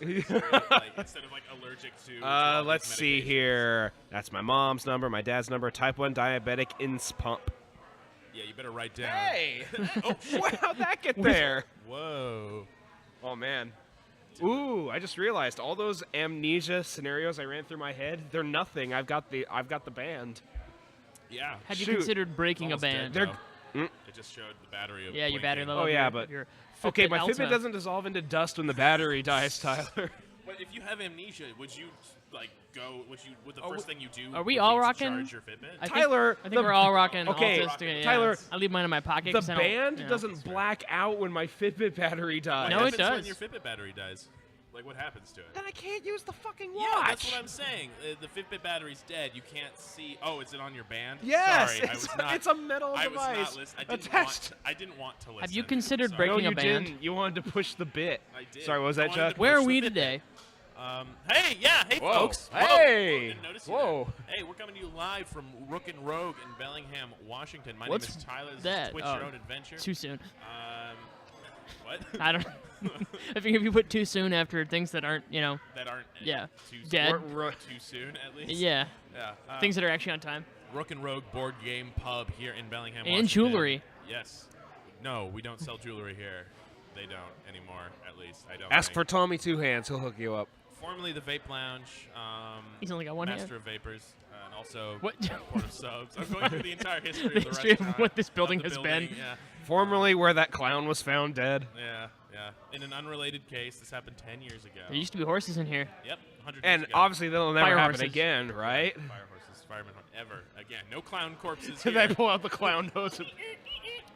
Like, instead of like allergic to. all Let's these see medications. here. That's my mom's number, my dad's number. Type 1 diabetic ins pump. Yeah, you better write down. Hey! How'd that get there? Whoa. Oh, man. Ooh, I just realized all those amnesia scenarios I ran through my head, they're nothing. I've got the band. Yeah. Have you Shoot. considered breaking a Almost dead, band? They're- though. It just showed the battery of Yeah, your battery blinking. level. Oh, of yeah, your- but- your Okay, Fitbit my Alta. Fitbit doesn't dissolve into dust when the battery dies, Tyler. But if you have amnesia, would you like go? Would the first thing you do? Are we would all be to rocking? charge your Fitbit? I think- Tyler, I think we're all rocking. okay, Altus together, yeah. Tyler, I leave mine in my pocket. The 'cause I don't- band you know. doesn't black out when my Fitbit battery dies. No, it What happens does. when your Fitbit battery dies? Like, what happens to it? Then I can't use the fucking watch. Yeah, that's what I'm saying. The Fitbit battery's dead. You can't see. Oh, is it on your band? Yes, Sorry, I it's, was not. it's a metal I was device not listening. attached. I didn't want to listen. Have you considered Sorry. No, breaking you a band? didn't. You wanted to push the bit. I did. Sorry, what was I that, wanted Chuck? to Where push are we the Fitbit. today? Hey, yeah, hey, Whoa. folks. Whoa. Hey. Didn't notice you Whoa. there. Hey, we're coming to you live from Rook and Rogue in Bellingham, Washington. My What's name is Tyler. This that? is Twitch Oh, Your Own Adventure. Too soon. What? I don't. I think if you put too soon after things that aren't, that aren't Yeah. too Dead. too soon, at least. yeah, Yeah. things that are actually on time. Rook and Rogue board game pub here in Bellingham, And Washington. jewelry. Yes. No, we don't sell jewelry here. They don't anymore, at least. I don't Ask think. for Tommy Two Hands. He'll hook you up. Formerly the Vape Lounge. He's only got one Master hand. of Vapors. And also What? Port of Subs. I'm going through the entire history The of the history of restaurant, what this of building the has been. Yeah. Formerly where that clown was found dead. Yeah, yeah. In an unrelated case, this happened 10 years ago. There used to be horses in here. Yep, 100 And years ago. obviously that'll never Fire happen horses. again, right? Fire horses, firemen, ever again. No clown corpses Then here. they pull out the clown nose.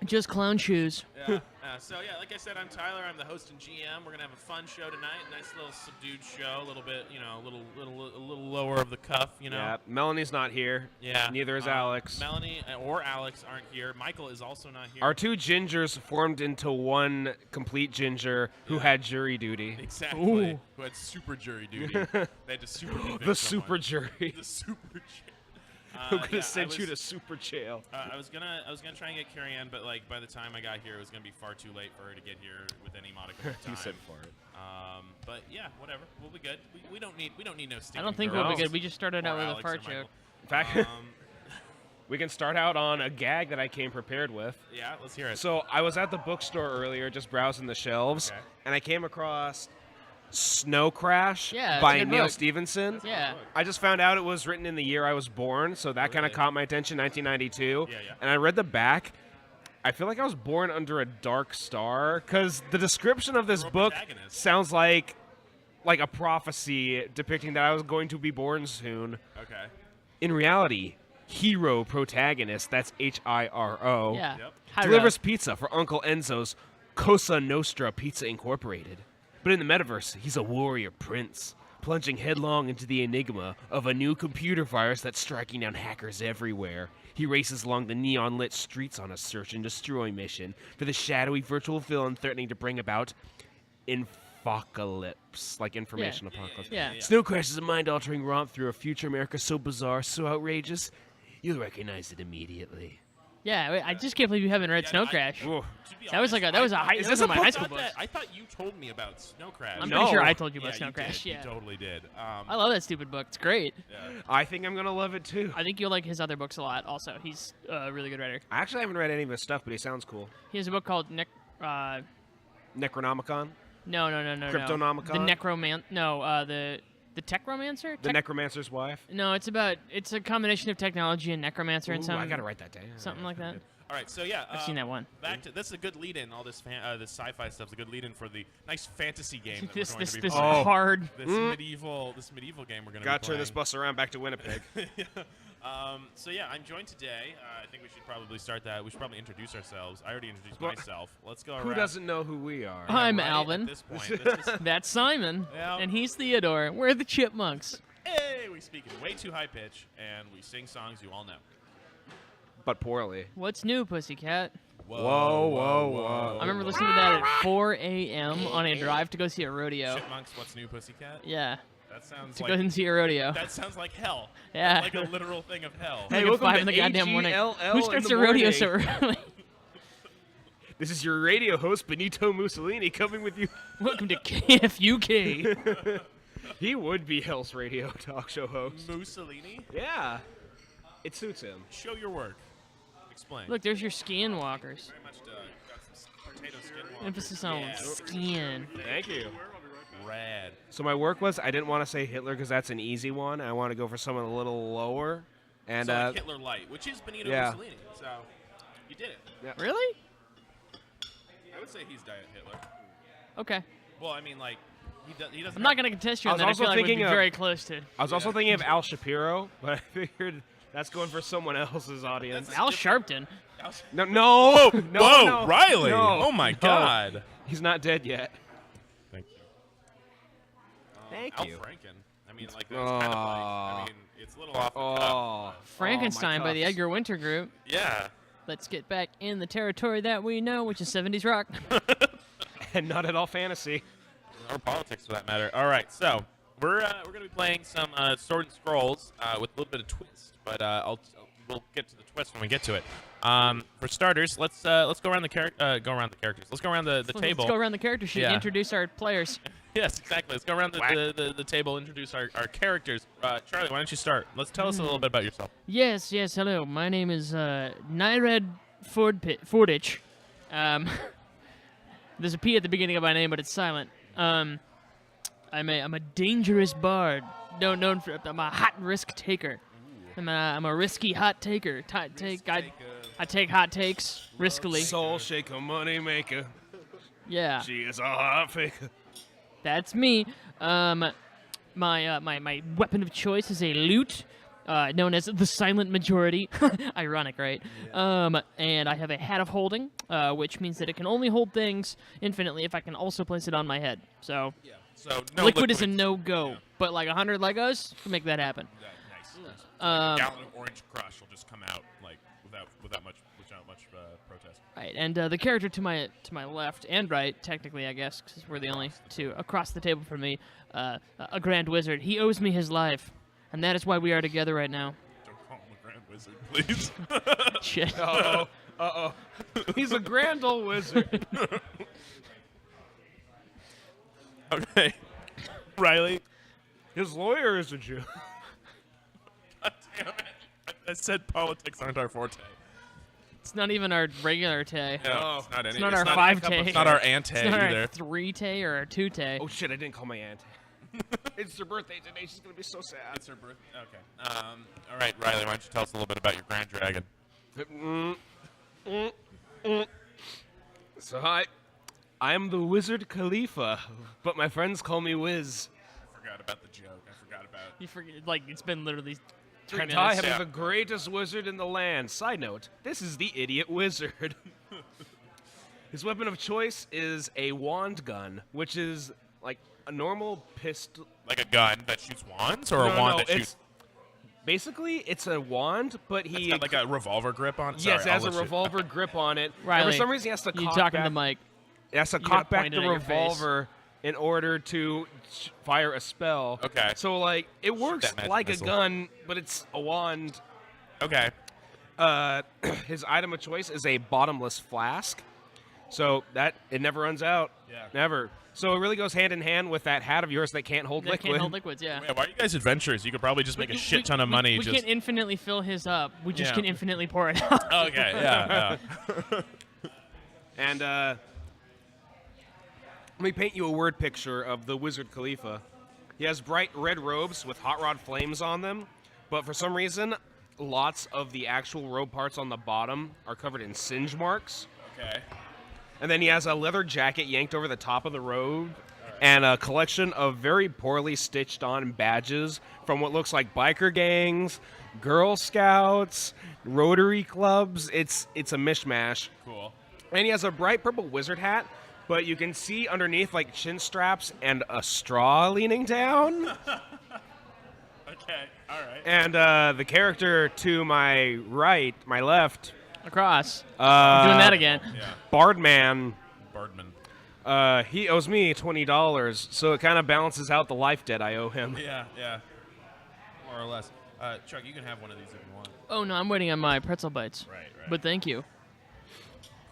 Just clown shoes. Yeah. So yeah, like I said, I'm Tyler. I'm the host and GM. We're gonna have a fun show tonight. Nice little subdued show. A little bit, a little lower of the cuff. Yeah, Melanie's not here. Yeah. Neither is Alex. Melanie or Alex aren't here. Michael is also not here. Our two gingers formed into one complete ginger who had jury duty. Exactly. Ooh. Who had super jury duty. They had to super convict The someone. super jury. The super jury. Who could yeah, have sent I you to was- super jail? I was gonna try and get Carrie Ann, but like by the time I got here, it was gonna be far too late for her to get here with any modicum of time. You said fart. But yeah, whatever. We'll be good. We don't need no I stinking don't think we'll we'll be be girls. good. We just started out Or with a Alex fart or Michael. joke. In fact, we can start out on a gag that I came prepared with. Yeah, let's hear it. So I was at the bookstore earlier just browsing the shelves, Okay. and I came across Snow Crash Yeah, it's a by good Neil book. Stevenson. Yeah. I just found out it was written in the year I was born, so that kind of Really? caught my attention, 1992. Yeah, yeah. And I read the back. I feel like I was born under a dark star because the description of this You're a book protagonist. sounds like a prophecy depicting that I was going to be born soon. Okay. In reality, hero protagonist, that's Hiro, Yeah. Yep. Hi, delivers pizza for Uncle Enzo's Cosa Nostra Pizza Incorporated. But in the metaverse, he's a warrior prince, plunging headlong into the enigma of a new computer virus that's striking down hackers everywhere. He races along the neon-lit streets on a search and destroy mission for the shadowy virtual villain threatening to bring about infocalypse, like information apocalypse. Yeah. Snow Crash is a mind-altering romp through a future America so bizarre, so outrageous, you'll recognize it immediately. Yeah, I just can't believe you haven't read Yeah, Snow I- Crash. Whoa. To be That was honest, like a that was a high. Is That this was a one of my book? high school books. I thought you told me about Snow Crash. I'm No. pretty sure I told you Yeah, about Snow you Crash. did. Yeah. You totally did. I love that stupid book. It's great. Yeah. I think I'm going to love it too. I think you'll like his other books a lot. Also, he's a really good writer. I actually haven't read any of his stuff, but he sounds cool. He has a book called Necronomicon? No. Cryptonomicon? The Necroman. No, the Techromancer. The Necromancer's Wife? No, it's a combination of technology and necromancer and Ooh, some I got to write that down. something like that. All right, so yeah, I've seen that one. Back to that's a good lead-in. All this this sci-fi stuff's a good lead-in for the nice fantasy game that This we're going this to be this playing. hard. This medieval game we're going to Got be to turn this playing. bus around back to Winnipeg. So yeah, I'm joined today. I think we should probably start that. We should probably introduce ourselves. I already introduced Well, myself. Let's go Who around. doesn't know who we are? I'm Right Alvin. At this point, this is- That's Simon. Yeah. And he's Theodore. We're the Chipmunks. hey, we speak in way too high pitch, and we sing songs you all know. But poorly. What's new, Pussycat? Whoa. I remember listening to that at 4 a.m. on a drive to go see a rodeo. Chipmunks, what's new, Pussycat? Yeah, That sounds to like go and see a rodeo. that sounds like hell. Yeah. Like a literal thing of hell. Hey, Like at welcome 5 to in the goddamn morning. AGLL Who in starts the a rodeo morning. so early? This is your radio host, Benito Mussolini, coming with you. Welcome to KFUK. He would be Hell's radio talk show host. Mussolini? Yeah. It suits him. Show your work. Explain. Look, there's your skinwalkers. Very much got some potato skin walkers. Emphasis on Yeah. skin. Thank you. Rad. So my work was, I didn't want to say Hitler because that's an easy one. I want to go for someone a little lower. And So like Hitler Light, which is Benito yeah. Mussolini. So you did it. Really? I would say he's Diet Hitler. Okay. Well, I mean, like, he doesn't. I'm not going to contest you I on was that. I also feel like we'd be thinking of- very close to. I was also thinking of Al Shapiro, but I figured that's going for someone else's audience. That's- Al Sharpton. No, no, Whoa, no, whoa, no, Riley! no, Oh my no. God! He's not dead yet. Thank you. Thank Al you. Franken. I mean, like that's kind of like. I mean, it's a little off the cuff. Oh, Frankenstein by the cuffs. Edgar Winter Group. Yeah. Let's get back in the territory that we know, which is 70s rock. And not at all fantasy. Or politics, for that matter. All right, so we're gonna be playing some Sword and Scrolls with a little bit of twist, but we'll get to the twist when we get to it. For starters, let's go around the characters. Let's go around the table. Let's go around the character sheet and Yeah. introduce our players. Yes, exactly. Let's go around the table, introduce our characters. Charlie, why don't you start? Let's tell us a little bit about yourself. Yes, hello. My name is Nyrad Fordich. There's a P at the beginning of my name, but it's silent. I'm a dangerous bard. Known for I'm a hot risk taker. I'm a risky hot taker. I take hot takes riskily. Soul shaker, money maker. Yeah, She is a hot faker. that's me. My weapon of choice is a lute, known as the Silent Majority. Ironic, right? And I have a Hat of Holding, which means that it can only hold things infinitely if I can also place it on my head. So So no liquid is a no-go, Yeah. but like 100 Legos can make that happen. Nice. Um, a gallon of Orange Crush will just come out like without much protest. Right, and the character to my left and right, technically, I guess, because we're the only two across the table from me, a Grand Wizard. He owes me his life, and that is why we are together right now. Don't call him a Grand Wizard, please. Shit. Uh-oh. He's a grand old wizard. Okay. Riley. His lawyer is a Jew. God damn it. I said politics aren't our forte. It's not even our regular tay. No, it's not any. It's not our not, 5 tay. It's not our ante It's not our either. 3 tay or our 2 tay. Oh shit, I didn't call my aunt. It's her birthday today. She's gonna be so sad. It's her birthday. Okay. All right, Riley. Why don't you tell us a little bit about your Grand Dragon? So hi, I'm the Wizard Khalifa, but my friends call me Wiz. I forgot about the joke. I forgot about. You forget, like, it's been literally 3 And minutes. I am Yeah. the greatest wizard in the land. Side note, this is the idiot wizard. His weapon of choice is a wand gun, which is like a normal pistol. Like a gun that shoots wands, or a wand that shoots. Basically, it's a wand, but It's he got like a revolver grip on it. yes, Sorry, it has I'll a let you- revolver grip on it. And Riley, for some reason, he has to you cock talking back. to Mike. He has to You gotta cock back point the it at your face. revolver in order to fire a spell. Okay. So like it works that magic like missile. a gun, but it's a wand. Okay. His item of choice is a bottomless flask, so that it never runs out. Yeah. Never. So it really goes hand in hand with that hat of yours that can't hold They liquid. can't hold liquids, yeah. Yeah, why are you guys adventurous? You could probably just make a shit ton of money. We just can't infinitely fill his up. We just Yeah. can infinitely pour it out. Okay. Yeah. And let me paint you a word picture of the Wizard Khalifa. He has bright red robes with hot rod flames on them, but for some reason, lots of the actual robe parts on the bottom are covered in singe marks. Okay. And then he has a leather jacket yanked over the top of the robe, and a collection of very poorly stitched on badges from what looks like biker gangs, Girl Scouts, Rotary clubs. It's a mishmash. Cool. And he has a bright purple wizard hat, but you can see underneath like chin straps and a straw leaning down. Okay. All right. And the character to my right, my left, Across. I'm doing that again. Yeah. Bardman. Birdman. He owes me $20, so it kind of balances out the life debt I owe him. Yeah. Yeah. More or less. Chuck, you can have one of these if you want. Oh, no, I'm waiting on my pretzel bites. Right. But thank you.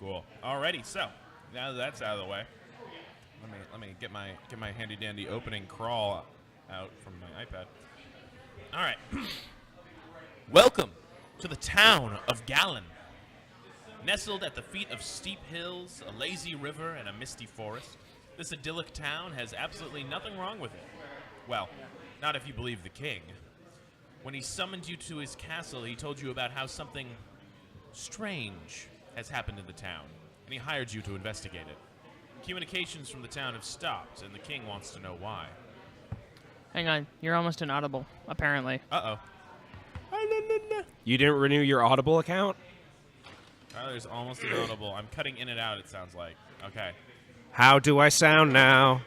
Cool. Alrighty, so now that that's out of the way, let me get my handy dandy opening crawl out from my iPad. All right. Welcome to the town of Gallon. Nestled at the feet of steep hills, a lazy river, and a misty forest, this idyllic town has absolutely nothing wrong with it. Well, not if you believe the king. When he summoned you to his castle, he told you about how something strange has happened in the town, and he hired you to investigate it. Communications from the town have stopped, and the king wants to know why. Hang on, you're almost inaudible, apparently. Uh-oh. You didn't renew your Audible account? Tyler's almost inaudible. I'm cutting in and out, it sounds like. Okay. How do I sound now?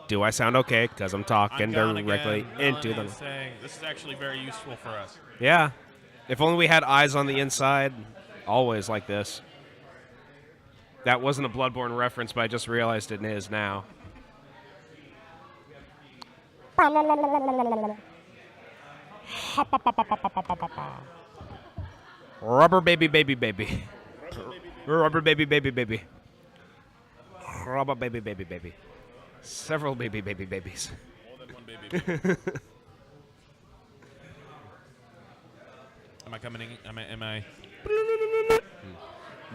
Do I sound okay? Because I'm talking I'm gone directly again. into Melanie them. is saying, this is actually very useful for us. Yeah. If only we had eyes on the inside, always like this. That wasn't a Bloodborne reference, but I just realized it is now. Rubber baby, baby, baby. Rubber baby, baby, baby. Rubber baby, baby, baby. Several baby, baby, babies. More than one baby. Am I coming in? Am I?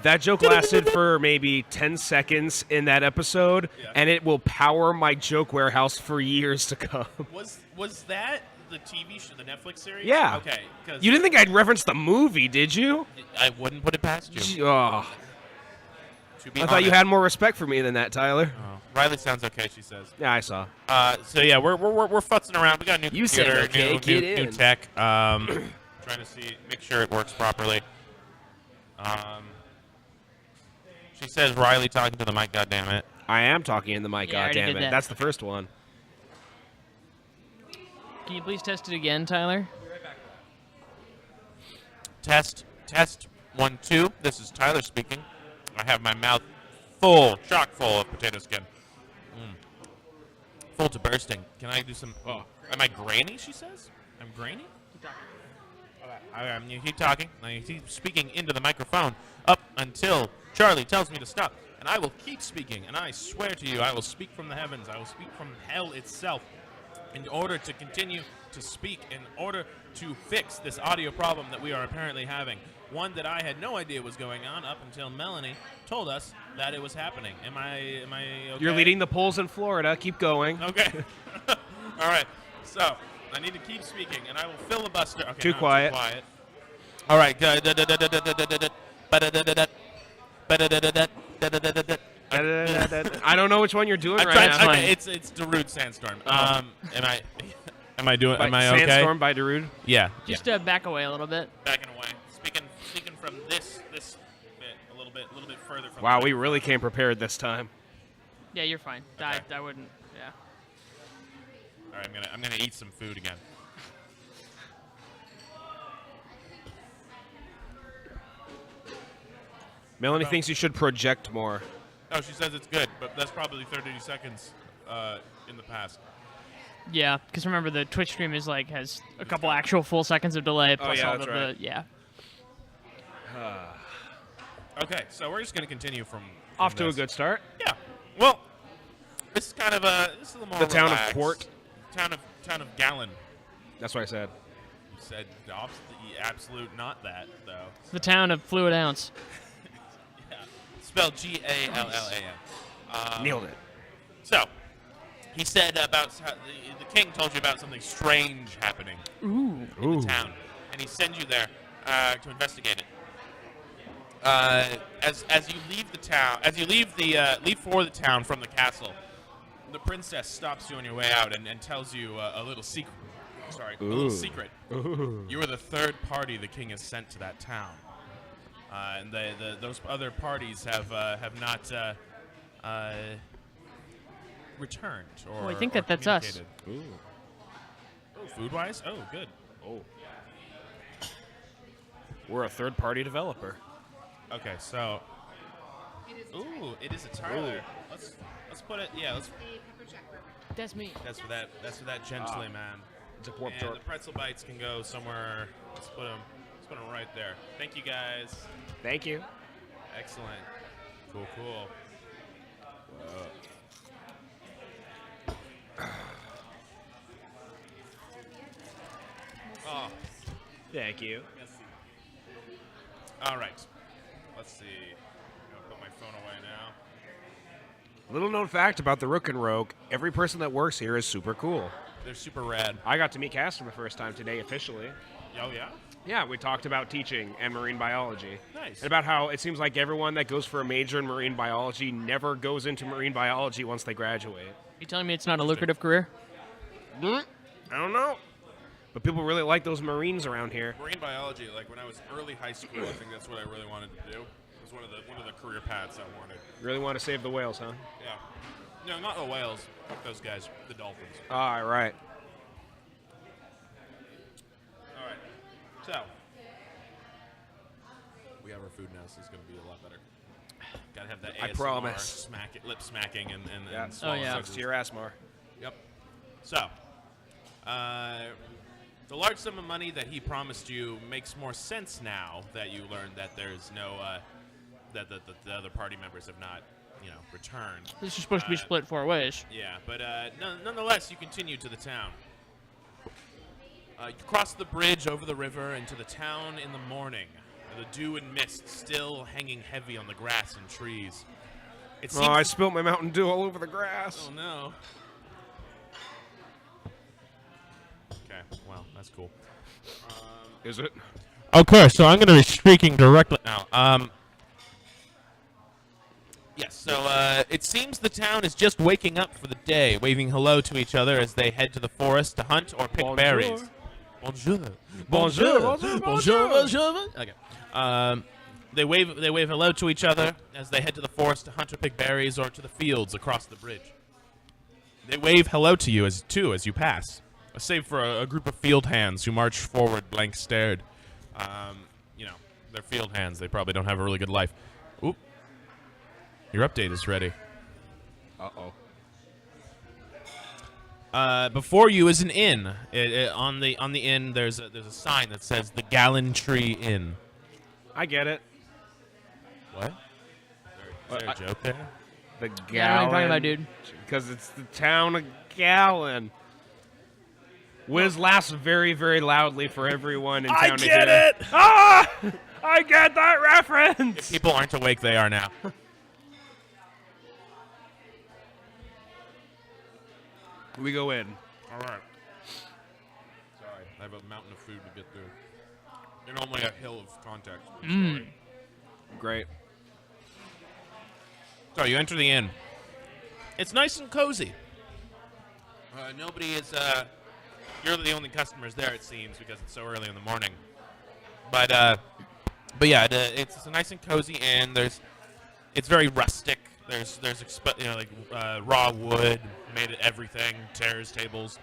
That joke lasted for maybe 10 seconds in that episode, Yeah. and it will power my joke warehouse for years to come. Was that the TV show, the Netflix series? Yeah. Okay. Because You didn't think I'd reference the movie, did you? I wouldn't put it past you. Oh, To be I thought you honest. had more respect for me than that, Tyler. Oh, Riley sounds okay. She says. Yeah, I saw. So yeah, we're futzing around. We got a new You said computer, okay, get new in. tech. Trying to make sure it works properly. She says Riley talking to the mic. God damn it. I am talking in the mic, Yeah, I already goddammit. did that. That's the first one. Can you please test it again, Tyler? Test 1 2. This is Tyler speaking. I have my mouth full, chock full of potato skin. Full to bursting. Can I do some? Oh, am I grainy? She says. I'm grainy. You keep talking. I keep speaking into the microphone up until Charlie tells me to stop, and I will keep speaking. And I swear to you, I will speak from the heavens. I will speak from hell itself, in order to continue to speak, in order to fix this audio problem that we are apparently having. One that I had no idea was going on up until Melanie told us that it was happening. Am I okay? You're leading the polls in Florida. Keep going. Okay. All right. So I need to keep speaking, and I will filibuster. Okay, Too now I'm quiet. Too quiet. All right. I don't know which one you're doing I'm right trying. now. Okay, it's Darude Sandstorm. Am I doing? By Am I okay? Sandstorm by Darude. Yeah. Just back away a little bit. Backing away. Speaking from this bit a little bit further from. Wow, the we really came prepared this time. Yeah, you're fine. Okay. I wouldn't. Yeah. All right, I'm gonna eat some food again. Melanie thinks you should project more. Oh, she says it's good, but that's probably 30 seconds in the past. Yeah, because remember the Twitch stream is has a couple actual full seconds of delay plus yeah, all that's of right. the yeah. Okay, so we're just gonna continue from Off to a this. good start. Yeah. Well, this is kind of this is a little more The town of relaxed. Quart. Town of Gallon. That's what I said. You said the opposite, the absolute not that though. The town of Fluid Ounce. Yeah. Spelled Gallan. Nailed it. So, he said about how the king told you about something strange happening in the town, and he sends you there to investigate it. As you leave the town, as you leave for the town from the castle, the princess stops you on your way out and tells you a little secret. Sorry, a little secret. You are the third party the king has sent to that town, and those other parties have not returned or. Oh, I think or that's us. communicated. Oh, food-wise? Oh, good. Oh. We're a third-party developer. Okay, so. Ooh, it is a Tyler. Let's put it. Yeah, let's. That's me. That's for that gently, man. It's a warp And torp. the pretzel bites can go somewhere. Let's put them right there. Thank you guys. Thank you. Excellent. Cool, cool. Oh, Thank you. all right. Let's see. I'm gonna put my phone away now. Little known fact about the Rook and Rogue: every person that works here is super cool. They're super rad. I got to meet Cass for the first time today officially. Oh yeah. Yeah, we talked about teaching and marine biology. Nice. And about how it seems like everyone that goes for a major in marine biology never goes into marine biology once they graduate. You telling me it's not a lucrative career? I don't know. But people really like those Marines around here. Marine biology, like when I was early high school, I think that's what I really wanted to do. It was one of the career paths I wanted. Really want to save the whales, huh? Yeah. No, not the whales. Fuck those guys. The dolphins. All right. All right. So we have our food now, so it's going to be a lot better. Got to have that ASMR I promise. lip smacking and Yeah. swallowing yeah. Sucks to your ass more. Yep. So, the large sum of money that he promised you makes more sense now that you learned that there's no, that the other party members have not, returned. This is supposed to be split 4 ways. Yeah, but nonetheless, you continue to the town. You cross the bridge over the river into the town in the morning. The dew and mist still hanging heavy on the grass and trees. It seems Oh, I spilled my Mountain Dew all over the grass. Oh no. Okay, well, that's cool. Is it? Okay, so I'm going to be speaking directly now. Yes, so it seems the town is just waking up for the day, waving hello to each other as they head to the forest to hunt or pick Bonjour. berries. Bonjour. Bonjour, bonjour, bonjour. Bonjour. Okay. They wave hello to each other as they head to the forest to hunt or pick berries or to the fields across the bridge. They wave hello to you as you pass, save for a group of field hands who march forward blank-stared. They're field hands. They probably don't have a really good life. Oop. Your update is ready. Uh-oh. Before you is an inn. On the inn, there's a sign that says the Gallantry Inn. I get it. What? Is there a joke there? The Yeah, I know what Gallon. you're talking about, dude. Because it's the town of Gallon. Wiz laughs very, very loudly for everyone in town to hear. it. Ah! I get that reference! People aren't awake. They are now. We go in. All right. Sorry, I have a mountain of food to get through. And only a hill of context. Great. So you enter the inn. It's nice and cozy. Nobody is. You're the only customers there, it seems, because it's so early in the morning. But yeah, it's a nice and cozy inn. It's very rustic. There's raw wood made of everything, chairs, tables.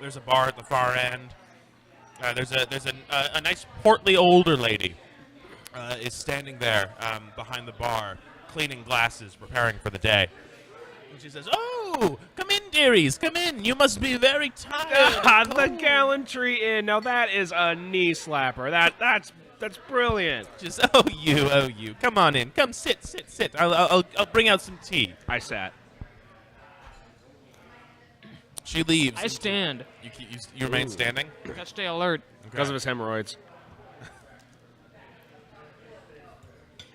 There's a bar at the far end. There's a nice portly older lady is standing there behind the bar, cleaning glasses, preparing for the day. And she says, "Oh, come in, dearies, come in. You must be very tired." Ah, the Gallantry Inn. Now that is a knee slapper. That's brilliant. Just oh you. Come on in. Come sit. I'll bring out some tea. I sat. She leaves. I stand. You remain standing. Gotta stay alert. Because of his hemorrhoids.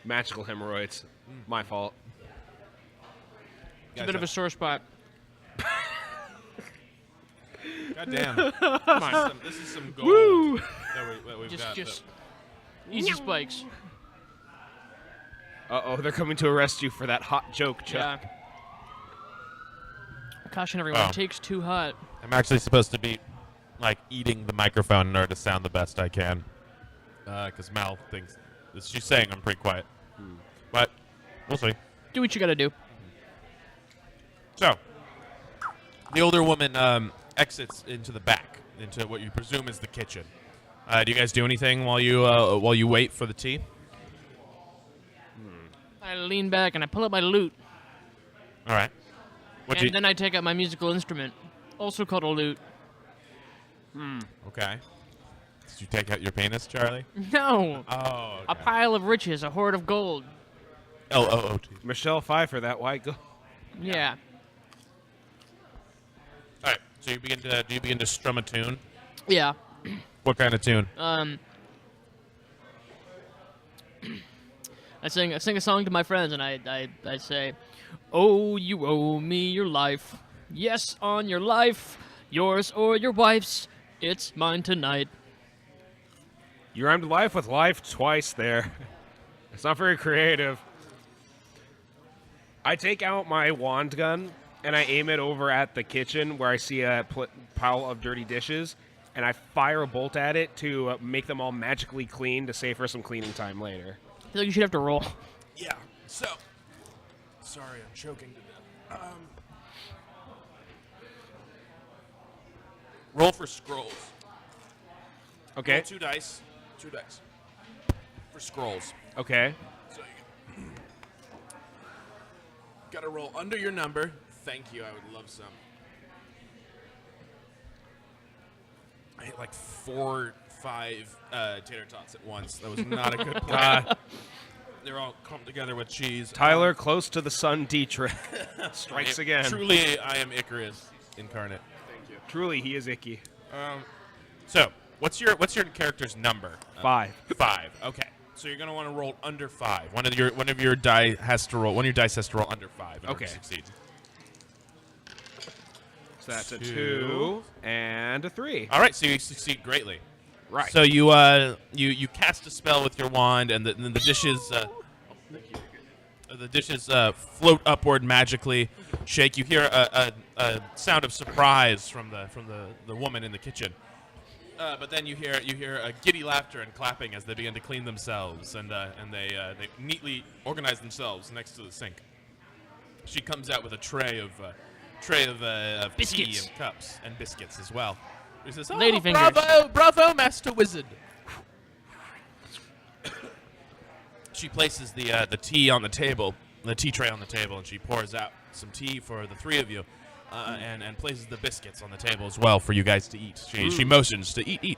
Magical hemorrhoids. My fault. It's a bit of a sore spot. God damn. Come on. This is some gold that we've got. Just easy spikes. Uh-oh, they're coming to arrest you for that hot joke, Chuck. Yeah. Caution everyone, Oh. it takes too hot. I'm actually supposed to be eating the microphone in order to sound the best I can. Because Mal thinks she's saying I'm pretty quiet. But we'll see. Do what you gotta do. So, the older woman exits into the back, into what you presume is the kitchen. Do you guys do anything while you wait for the tea? I lean back and I pull up my lute. All right. And then I take out my musical instrument, also called a lute. Okay. Did you take out your penis, Charlie? No! Oh. A pile of riches, a hoard of gold. L-O-O-T. Michelle Pfeiffer, that white girl. Yeah. All right. So do you begin to strum a tune? Yeah. What kind of tune? I sing a song to my friends, and I say, "Oh, you owe me your life. Yes, on your life, yours or your wife's. It's mine tonight." You rhymed life with life twice there. It's not very creative. I take out my wand gun and I aim it over at the kitchen where I see a pile of dirty dishes, and I fire a bolt at it to make them all magically clean to save her some cleaning time later. I feel like you should have to roll. Yeah. So, sorry, I'm choking to death. Roll for scrolls. Okay. Roll 2 dice. 2 dice. For scrolls. Okay. So you gotta roll under your number. Thank you. I would love some. I hit like 4, 5 tater tots at once. That was not a good plan. They're all clumped together with cheese. Tyler, close to the sun, Dietrich. Strikes again. Truly, I am Icarus incarnate. Truly, he is icky. So, what's your character's number? 5. 5. Okay. So you're gonna want to roll under 5. One of your die has to roll. One of your dice has to roll under 5 in order to succeed. So that's a 2 and a 3. All right. So you succeed greatly. Right. So you cast a spell with your wand, and the dishes float upward magically. Shake. You hear a sound of surprise from the woman in the kitchen. But then you hear a giddy laughter and clapping as they begin to clean themselves, and they neatly organize themselves next to the sink. She comes out with a tray of tea Biscuits. and cups and biscuits as well. She says, Ladyfingers. bravo, Master Wizard." She places the tea on the table, the tea tray on the table, and she pours out some tea for the 3 of you. And places the biscuits on the table as well for you guys to eat. She motions to eat.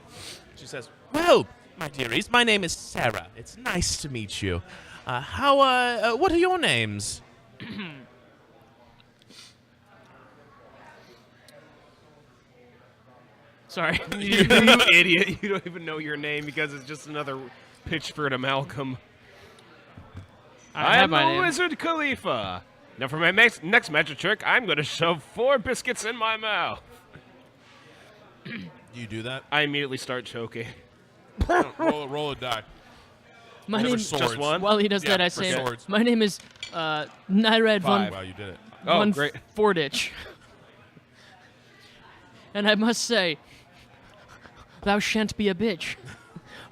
She says, "Well, my dearies, my name is Sarah. It's nice to meet you. What are your names?" Sorry. You idiot. You don't even know your name because it's just another pitch for an amalgam. I have I'm my the name. Wizard Khalifa. Now for my next magic trick, I'm going to shove 4 biscuits in my mouth. You do that? I immediately start choking. roll a die. My Whatever name. swords. Just one? While he does Yeah, that, I for say, swords. "My name is Nyrad von Wow, you did it. Oh, von great. Forditch, and I must say, thou shan't be a bitch,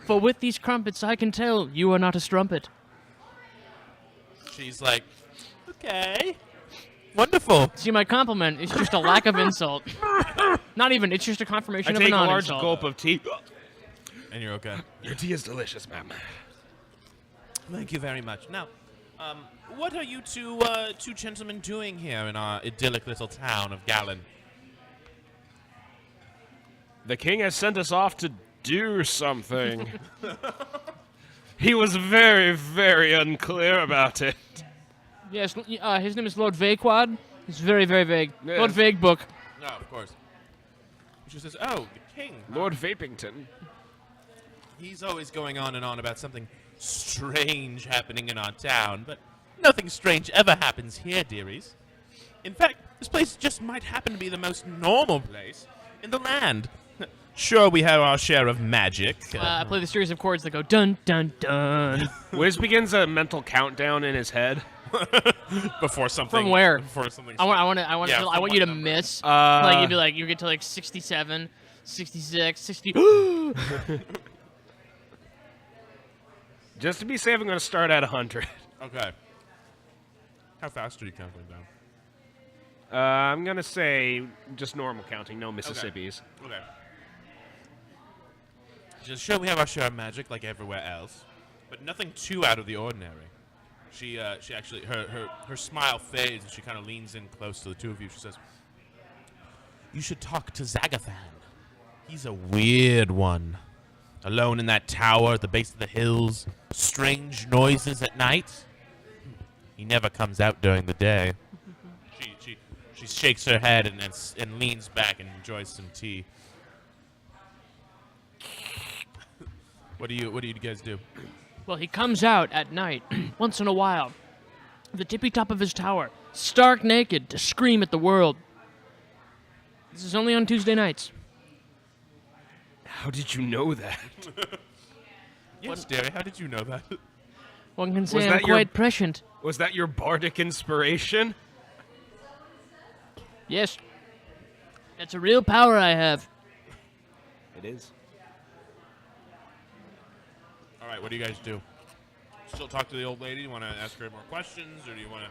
for with these crumpets I can tell you are not a strumpet." She's like, "Okay, wonderful." See, my compliment is just a lack of insult. Not even. It's just a I confirmation of a take a large non-insult. gulp of tea. And you're okay. Your tea is delicious, ma'am. Thank you very much. Now, what are you two gentlemen doing here in our idyllic little town of Gallon? The king has sent us off to do something. He was very, very unclear about it. Yes, his name is Lord Vaquad. He's very, very vague. Yes. Lord Vague Book. No, of course. She says, "Oh, the king. Lord Vapington. He's always going on and on about something strange happening in our town, but nothing strange ever happens here, dearies. In fact, this place just might happen to be the most normal place in the land. Sure, we have our share of magic. I play the series of chords that go dun dun dun. Wiz begins a mental countdown in his head. before something. From where? Before something. I want Yeah, I from want you what to number? miss. Uh, Like you'd be like, you get to like 67, 66, 60. Just to be safe, I'm going to start at 100. Okay. How fast are you counting down? I'm going to say just normal counting, no Mississippis. Okay. Just sure we have our share of magic like everywhere else, but nothing too out of the ordinary. She actually her smile fades and she kind of leans in close to the 2 of you. She says, "You should talk to Zagathan. He's a weird one. Alone in that tower at the base of the hills, strange noises at night. He never comes out during the day. She shakes her head and leans back and enjoys some tea. What do you guys do? Well, he comes out at night, once in a while, at the tippy top of his tower, stark naked, to scream at the world. This is only on Tuesday nights. How did you know that? Yes, dearie. How did you know that? One can Was say I'm that your- quite prescient. Was that your bardic inspiration? Yes. That's a real power I have. It is. All right. What do you guys do? Still talk to the old lady? You want to ask her more questions, or do you want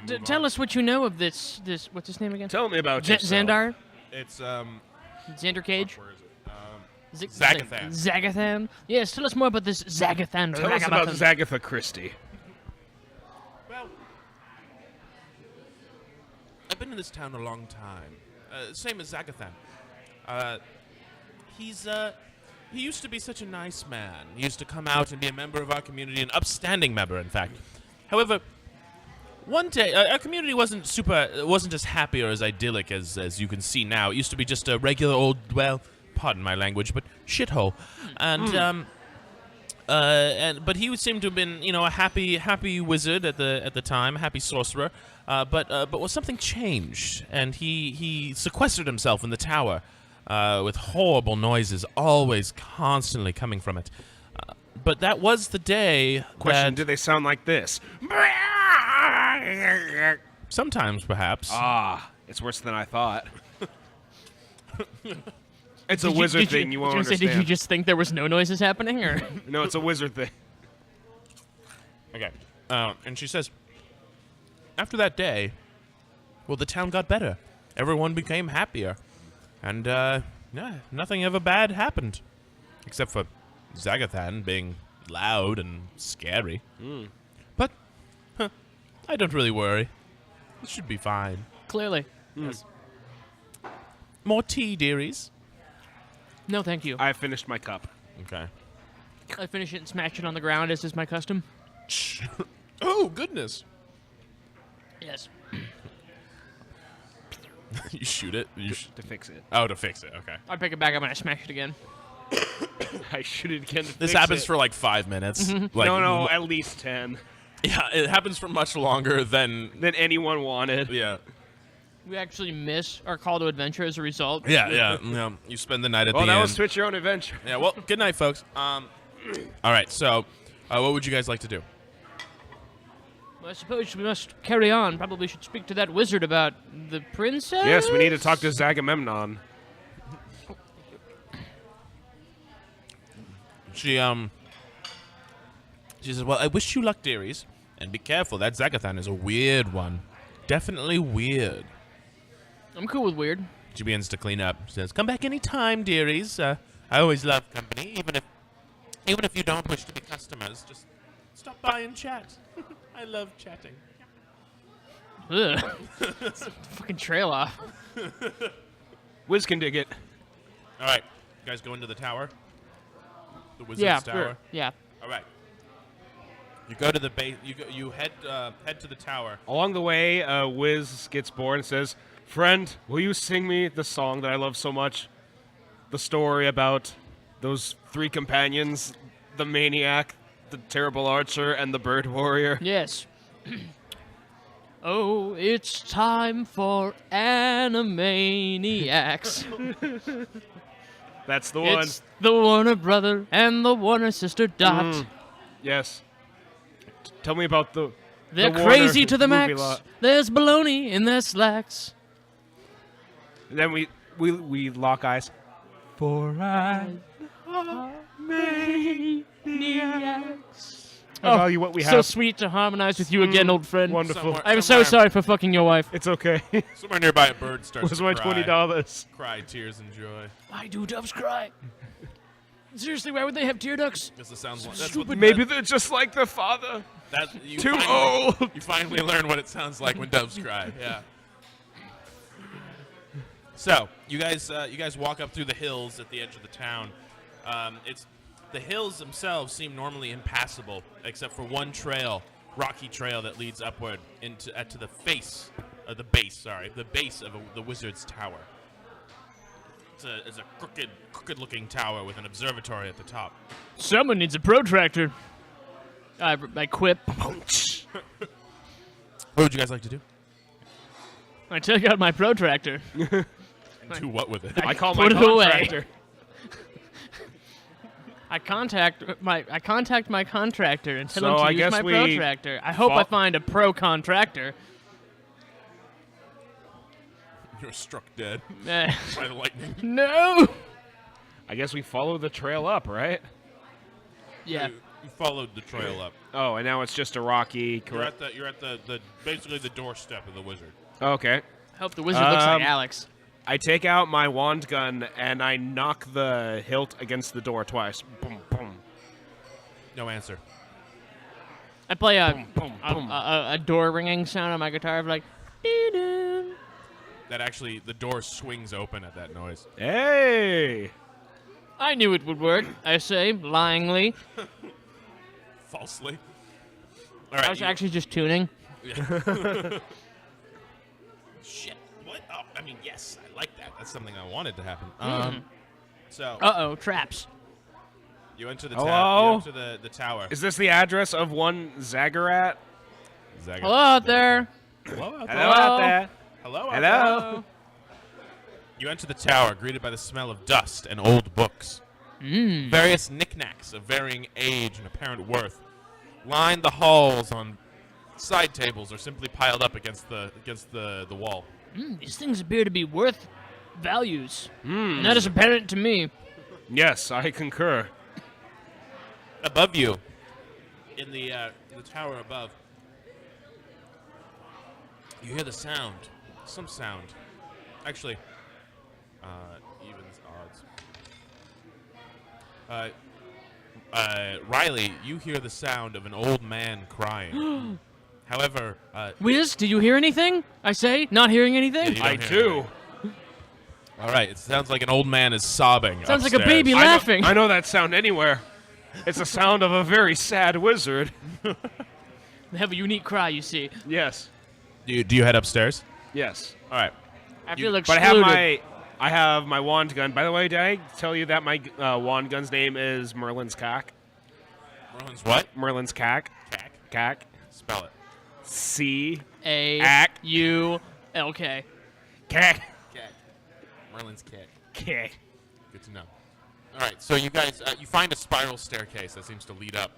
to? Tell us what you know of this. What's his name again? Tell me about Z- yourself. Xandar? It's Xander Cage? Where is it? Zagathan. Zagathan? Yes, tell us more about this Zagathan. Tell us about Ragamuffin. Zagatha Christie. Well, I've been in this town a long time. Same as Zagathan. He used to be such a nice man. He used to come out and be a member of our community, an upstanding member, in fact. However, one day, our community wasn't as happy or as idyllic as you can see now. It used to be just a regular old, well, pardon my language, but shithole. And but he seemed to have been, a happy wizard at the time, a happy sorcerer. But something changed, and he sequestered himself in the tower, with horrible noises always constantly coming from it. But that was the day. Question: that do they sound like this? sometimes, perhaps. Ah, it's worse than I thought. It's a Did wizard did thing. You won't I was gonna say, understand. did you just think there was no noises happening, or? No, it's a wizard thing. Okay. And she says, after that day, well, the town got better. Everyone became happier. And, nothing ever bad happened. Except for Zagathan being loud and scary. But, I don't really worry. It should be fine. Clearly. Yes. More tea, dearies. No, thank you. I finished my cup. Okay. I finish it and smash it on the ground, as is my custom. Oh, goodness. Yes. You shoot it? To fix it. Oh, to fix it. Okay. I pick it back up and I smash it again. I shoot it again. This happens for like 5 minutes. Like, No, at least 10 Yeah, it happens for much longer than. than anyone wanted. Yeah. We actually miss our call to adventure as a result. Yeah. You spend the night at Well, the that end. was Twitch Your Own Adventure. Yeah. Well, good night, folks. All right. So, what would you guys like to do? Well, I suppose we must carry on. Probably should speak to that wizard about the princess. Yes, we need to talk to Zagamemnon. She says, "Well, I wish you luck, dearies, and be careful. That Zagathan is a weird one. Definitely weird." I'm cool with weird. She begins to clean up. She says, "Come back any time, dearies. I always love company, even if you don't wish to be customers. Just stop by and chat. I love chatting." Ugh. It's a fucking trail off. Wiz can dig it. All right, you guys go into the tower. The wizard's Yeah, tower. sure. Yeah. All right. You go to the base. You head to the tower. Along the way, Wiz gets bored and says, "Friend, will you sing me the song that I love so much? The story about those 3 companions, the maniac, the terrible archer, and the bird warrior." Yes. Oh, it's time for Animaniacs. That's the one. It's the Warner brother and the Warner sister Dot. Yes. Tell me about the. They're the crazy Warner to the movie max. lot. There's baloney in their slacks. Then we lock eyes. For I Maniacs. I value what we So have. sweet to harmonize with you again, old friend. Wonderful. I'm so sorry for fucking your wife. It's okay. Somewhere nearby, a bird starts Where's to my cry. $20? Cry tears and joy. Why do doves cry? Seriously, why would they have tear ducts? Because it sounds like Stupid. Maybe they're just like their father. you Too finally, old. You finally learn what it sounds like when doves cry. Yeah. So you guys walk up through the hills at the edge of the town. The hills themselves seem normally impassable, except for one trail rocky trail that leads upward into to the face, the base of the wizard's tower. It's a crooked-looking tower with an observatory at the top. Someone needs a protractor. I quip. What would you guys like to do? I took out my protractor. Do what with it? I call my Put it away. contractor. I contact my contractor and tell So him to I use guess my we protractor. I hope I find a pro contractor. You're struck dead Eh, by the lightning. no. I guess we follow the trail up, right? Yeah. You followed the trail up. Oh, and now it's just a rocky. You're at the basically the doorstep of the wizard. Okay. Hope the wizard looks like Um, Alex. I take out my wand gun and I knock the hilt against the door twice. Boom, boom. No answer. I play boom, boom, boom. a door ringing sound on my guitar, like. Dee-doo. That actually, the door swings open at that noise. Hey! I knew it would work. I say, lyingly. Falsely. All right. I was actually just tuning. Shit. What? Oh, I mean, yes, I like that. That's something I wanted to happen. So Uh-oh, traps. you enter the Hello? you enter the tower. Is this the address of one Zaggerat? Zaga. Hello out there. Hello out there. Hello out there. Hello. out Hello. You enter the tower, greeted by the smell of dust and old books. Various knickknacks of varying age and apparent worth line the halls on side tables or simply piled up against the wall. These things appear to be worth values. And that is apparent to me. Yes, I concur. Above you, in the tower above, you hear the sound, some sound. Actually, evens, odds. Riley, you hear the sound of an old man crying. However, Wiz, did you hear anything? I say, not hearing anything? Yeah, you I don't hear do. anything. All right, it sounds like an old man is sobbing. Sounds like a upstairs. baby laughing. I know that sound anywhere. It's the sound of a very sad wizard. They have a unique cry, you see. Yes. Do you head upstairs? Yes. All right. I feel But excluded. I have my wand gun. By the way, did I tell you that my wand gun's name is Merlin's Cack? Merlin's what? Merlin's Cack. Cack. Cack. Spell it. C-A-C. A-U-L-K. Cack. Cack. Merlin's cat. Cack. Good to know. All right, so you guys, you find a spiral staircase that seems to lead up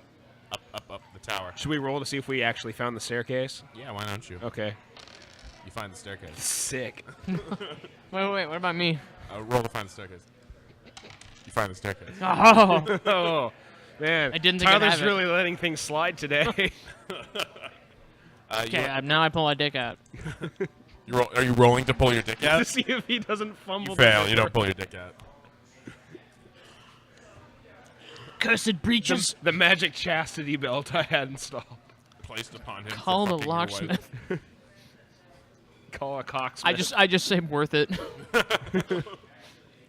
the tower. Should we roll to see if we actually found the staircase? Yeah, why don't you? Okay. You find the staircase. Sick. Wait, what about me? Roll to find the staircase. You find the staircase. Oh, Oh, man. I didn't think I'd Tyler's have it. really letting things slide today. okay, now I pull my dick out. Are you rolling to pull your dick to out? see if he doesn't fumble. You the fail. You door. don't pull your dick out. Cursed breaches. The magic chastity belt I had installed. Placed upon him. for Call the fucking your wife. locksmith. Call a cocksmith. I just say worth it.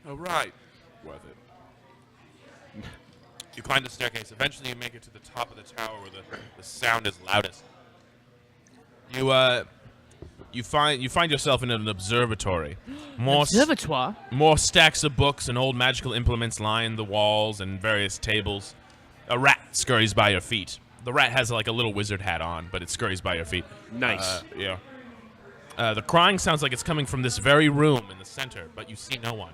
Oh, right. Worth it. You climb the staircase. Eventually, you make it to the top of the tower where the sound is loudest. You find yourself in an observatory. Observatoire. More stacks of books and old magical implements line the walls and various tables. A rat scurries by your feet. The rat has like a little wizard hat on, but it scurries by your feet. Nice. Yeah. The crying sounds like it's coming from this very room in the center, but you see no one.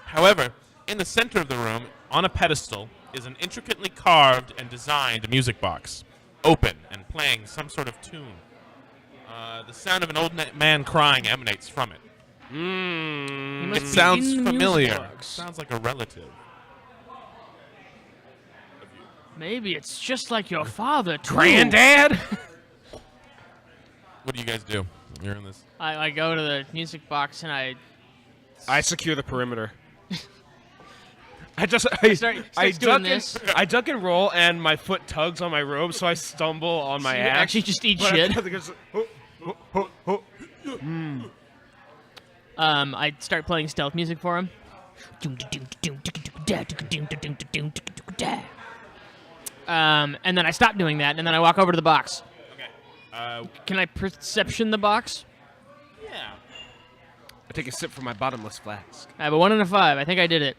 However, in the center of the room, on a pedestal, is an intricately carved and designed music box, open and playing some sort of tune. The sound of an old man crying emanates from it. He It must be sounds in the music familiar. box. Sounds like a relative. Maybe it's just like your father, too. Granddad? What do you guys do? You're in this. I go to the music box and I secure the perimeter. I start doing this. I duck and roll, and my foot tugs on my robe, so I stumble on my you ass. actually just eat But shit. I start playing stealth music for him. And then I stop doing that, and then I walk over to the box. Okay. Can I perception the box? Yeah. I take a sip from my bottomless flask. I have a 1 and a 5. I think I did it.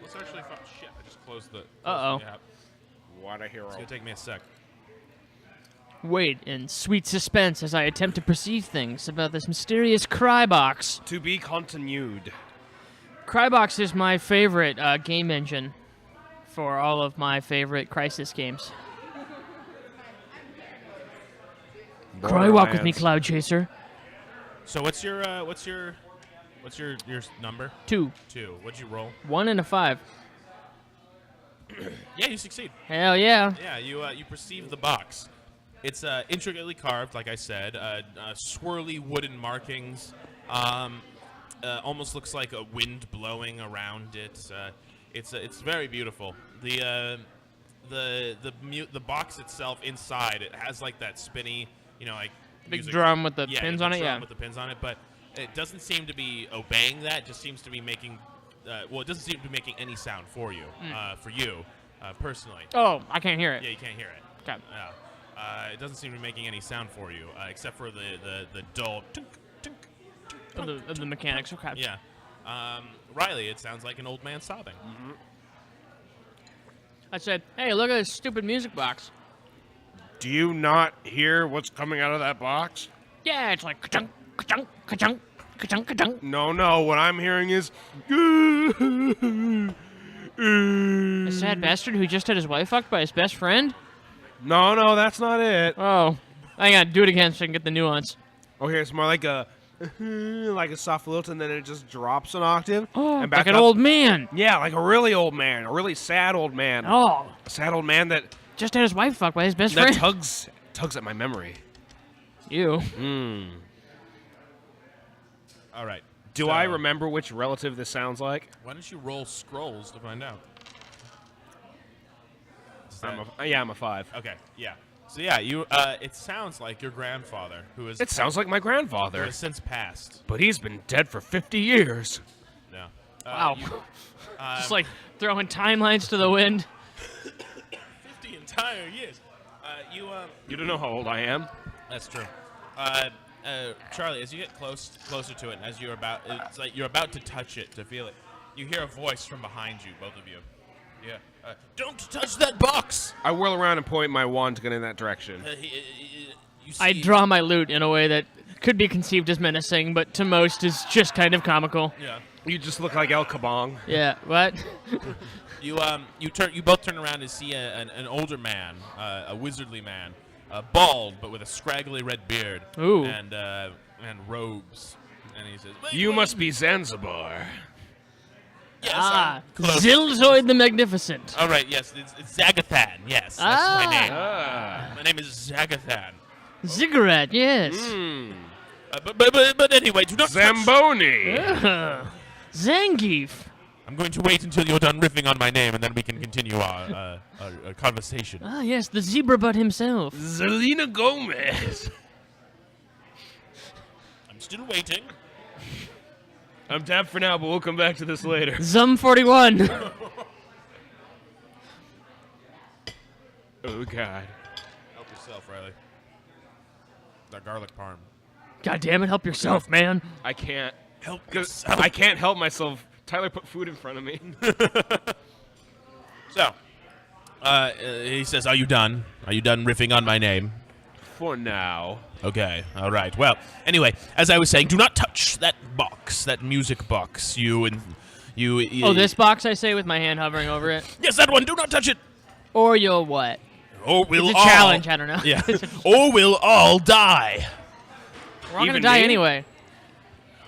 Let's actually shit. I just closed the. Uh-oh. Yeah. What a hero. It's gonna take me a sec. Wait in sweet suspense as I attempt to perceive things about this mysterious Crybox. To be continued. Crybox is my favorite game engine for all of my favorite Crysis games. Cry walk with me, Cloud Chaser. So what's your number? 2, 2. What'd you roll? 1 and a 5. Yeah, you succeed. Hell yeah. Yeah, you perceive the box. It's intricately carved, like I said. Swirly wooden markings. Almost looks like a wind blowing around it. It's very beautiful. The box itself inside, it has like that spinny, like Big music. drum with the Yeah, pins the on it, drum yeah. with the pins on it, but it doesn't seem to be obeying that. It just seems to be making. It doesn't seem to be making any sound for you, personally. Oh, I can't hear it. Yeah, you can't hear it. Okay. Yeah. It doesn't seem to be making any sound for you, except for the dull tink, tink. Of the mechanics, okay. Yeah. Riley, it sounds like an old man sobbing. I said, hey, look at this stupid music box. Do you not hear what's coming out of that box? Yeah, it's like ka-chunk, ka-chunk, ka-chunk, ka-chunk, ka-chunk. No. What I'm hearing is. A sad bastard who just had his wife fucked by his best friend? No, that's not it. Oh. Hang on, do it again so I can get the nuance. Okay, it's more like a soft lilt, and then it just drops an octave. Oh, and back like an up. old man. Yeah, like a really old man, a really sad old man. Oh, A sad old man that just had his wife fucked by his best that friend. tugs at my memory. You. All right. Do So, I remember which relative this sounds like? Why don't you roll scrolls to find out? Is I'm that- a 5. Okay. Yeah. So yeah, you. It sounds like your grandfather, who It sounds like my who grandfather, has since passed. but he's been dead for 50 years. No. Wow. You, Just like throwing timelines to the wind. 50 entire years. You don't know how old I am? That's true. Charlie, as you get closer to it, and as it's like you're about to touch it, to feel it, you hear a voice from behind you, both of you. Yeah. Don't touch that box. I whirl around and point my wand gun in that direction. You see, I draw my loot in a way that could be conceived as menacing, but to most is just kind of comical. Yeah. You just look like El Kabong. Yeah, what? You both turn around and see an older man, a wizardly man, bald but with a scraggly red beard. Ooh. And robes. And he says, You must be Zanzibar. Yes, Ah, I'm close. Zilzoid the Magnificent. All right, yes, it's Zagathan. Yes, that's my name. Ah. My name is Zagathan. Ziggurat, yes. But anyway, do not touch. Zamboni. Zangief. I'm going to wait until you're done riffing on my name, and then we can continue our conversation. Ah, yes, the zebra butt himself. Zelina Gomez. I'm still waiting. I'm tapped for now, but we'll come back to this later. Zum 41. Oh, God. Help yourself, Riley. That garlic parm. God damn it, help yourself, man. I can't. Help 'Cause yourself. I can't help myself. Tyler put food in front of me. So, he says, "Are you done? Are you done riffing on my name?" For now. Okay, all right. Well, anyway, as I was saying, do not touch that box, that music box. You. Oh, this box, I say with my hand hovering over it. Yes, that one. Do not touch it. Or you'll what? Or we'll It's a all. challenge, I don't know. Yeah. Or we'll all die. We're all gonna Even die me? anyway.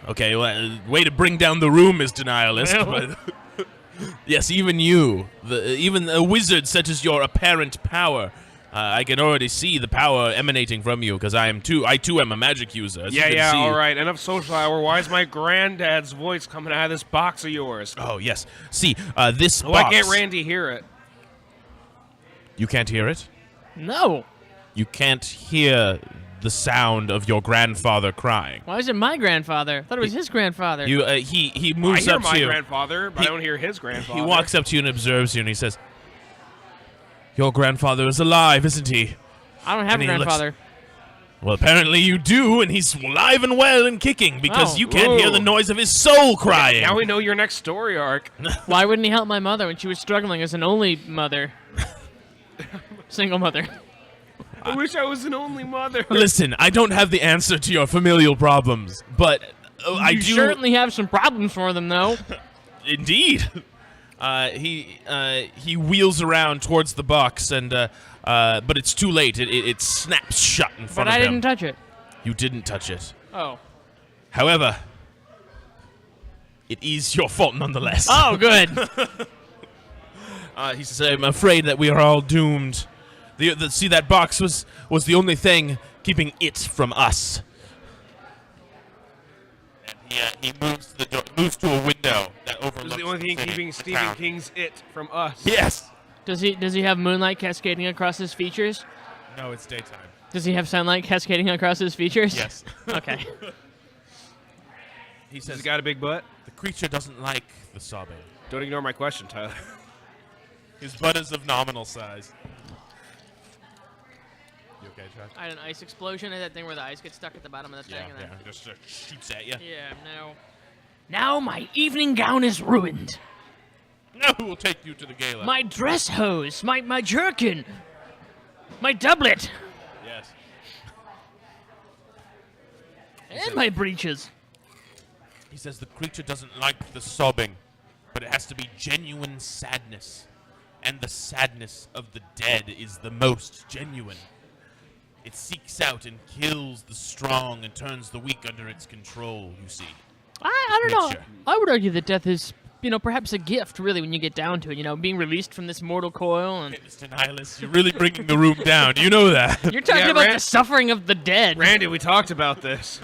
Okay, well, way to bring down the room, Miss Denialist. But yes, even you, even a wizard such as your apparent power, I can already see the power emanating from you because I too am a magic user. As you can see. All right. Enough social hour. Why is my granddad's voice coming out of this box of yours? Oh yes. See, this Why box. can't Randy hear it? You can't hear it. No. You can't hear the sound of your grandfather crying. Why is it my grandfather? I thought it was his grandfather. You, he I moves hear up my to you. grandfather, but He- I don't hear his grandfather. He walks up to you and observes you, and he says, Your grandfather is alive, isn't he? I don't have And a he looks- grandfather. Well, apparently you do, and he's alive and well and kicking because Oh. you can't hear Whoa. the noise of his soul crying. Now we know your next story arc. Why wouldn't he help my mother when she was struggling as an only mother? Single mother. I wish I was an only mother. Listen, I don't have the answer to your familial problems, but I You do. certainly have some problems for them, though. Indeed. He wheels around towards the box, and but it's too late. It snaps shut in But front I of him. didn't touch it. You didn't touch it. Oh. However, it is your fault nonetheless. Oh, good. He says, "I'm afraid that we are all doomed. See, that box was the only thing keeping it from us." And he moves to the door, moves to a window that This overlooks is the only thing city, keeping the Stephen town. King's It from us. Yes. Does he have moonlight cascading across his features? No, it's daytime. Does he have sunlight cascading across his features? Yes. Okay. He He's says, got a big butt. "The creature doesn't like the sobbing. Don't ignore my question, Tyler. His butt is of nominal size." You okay, Chad? I had an ice explosion. That thing where the ice gets stuck at the bottom of the thing. and then Just shoots at you. Yeah, no. Now my evening gown is ruined. Now who will take you to the gala? My dress hose, my jerkin, my doublet, Yes. and my breeches. He says the creature doesn't like the sobbing, but it has to be genuine sadness. And the sadness of the dead is the most genuine. It seeks out and kills the strong and turns the weak under its control, you see. I don't know. Creature. I would argue that death is, perhaps a gift, really, when you get down to it. Being released from this mortal coil, and Mr. Nihilus, you're really bringing the room down. You know that. you're talking Yeah, about Ran- the suffering of the dead. Randy, we talked about this.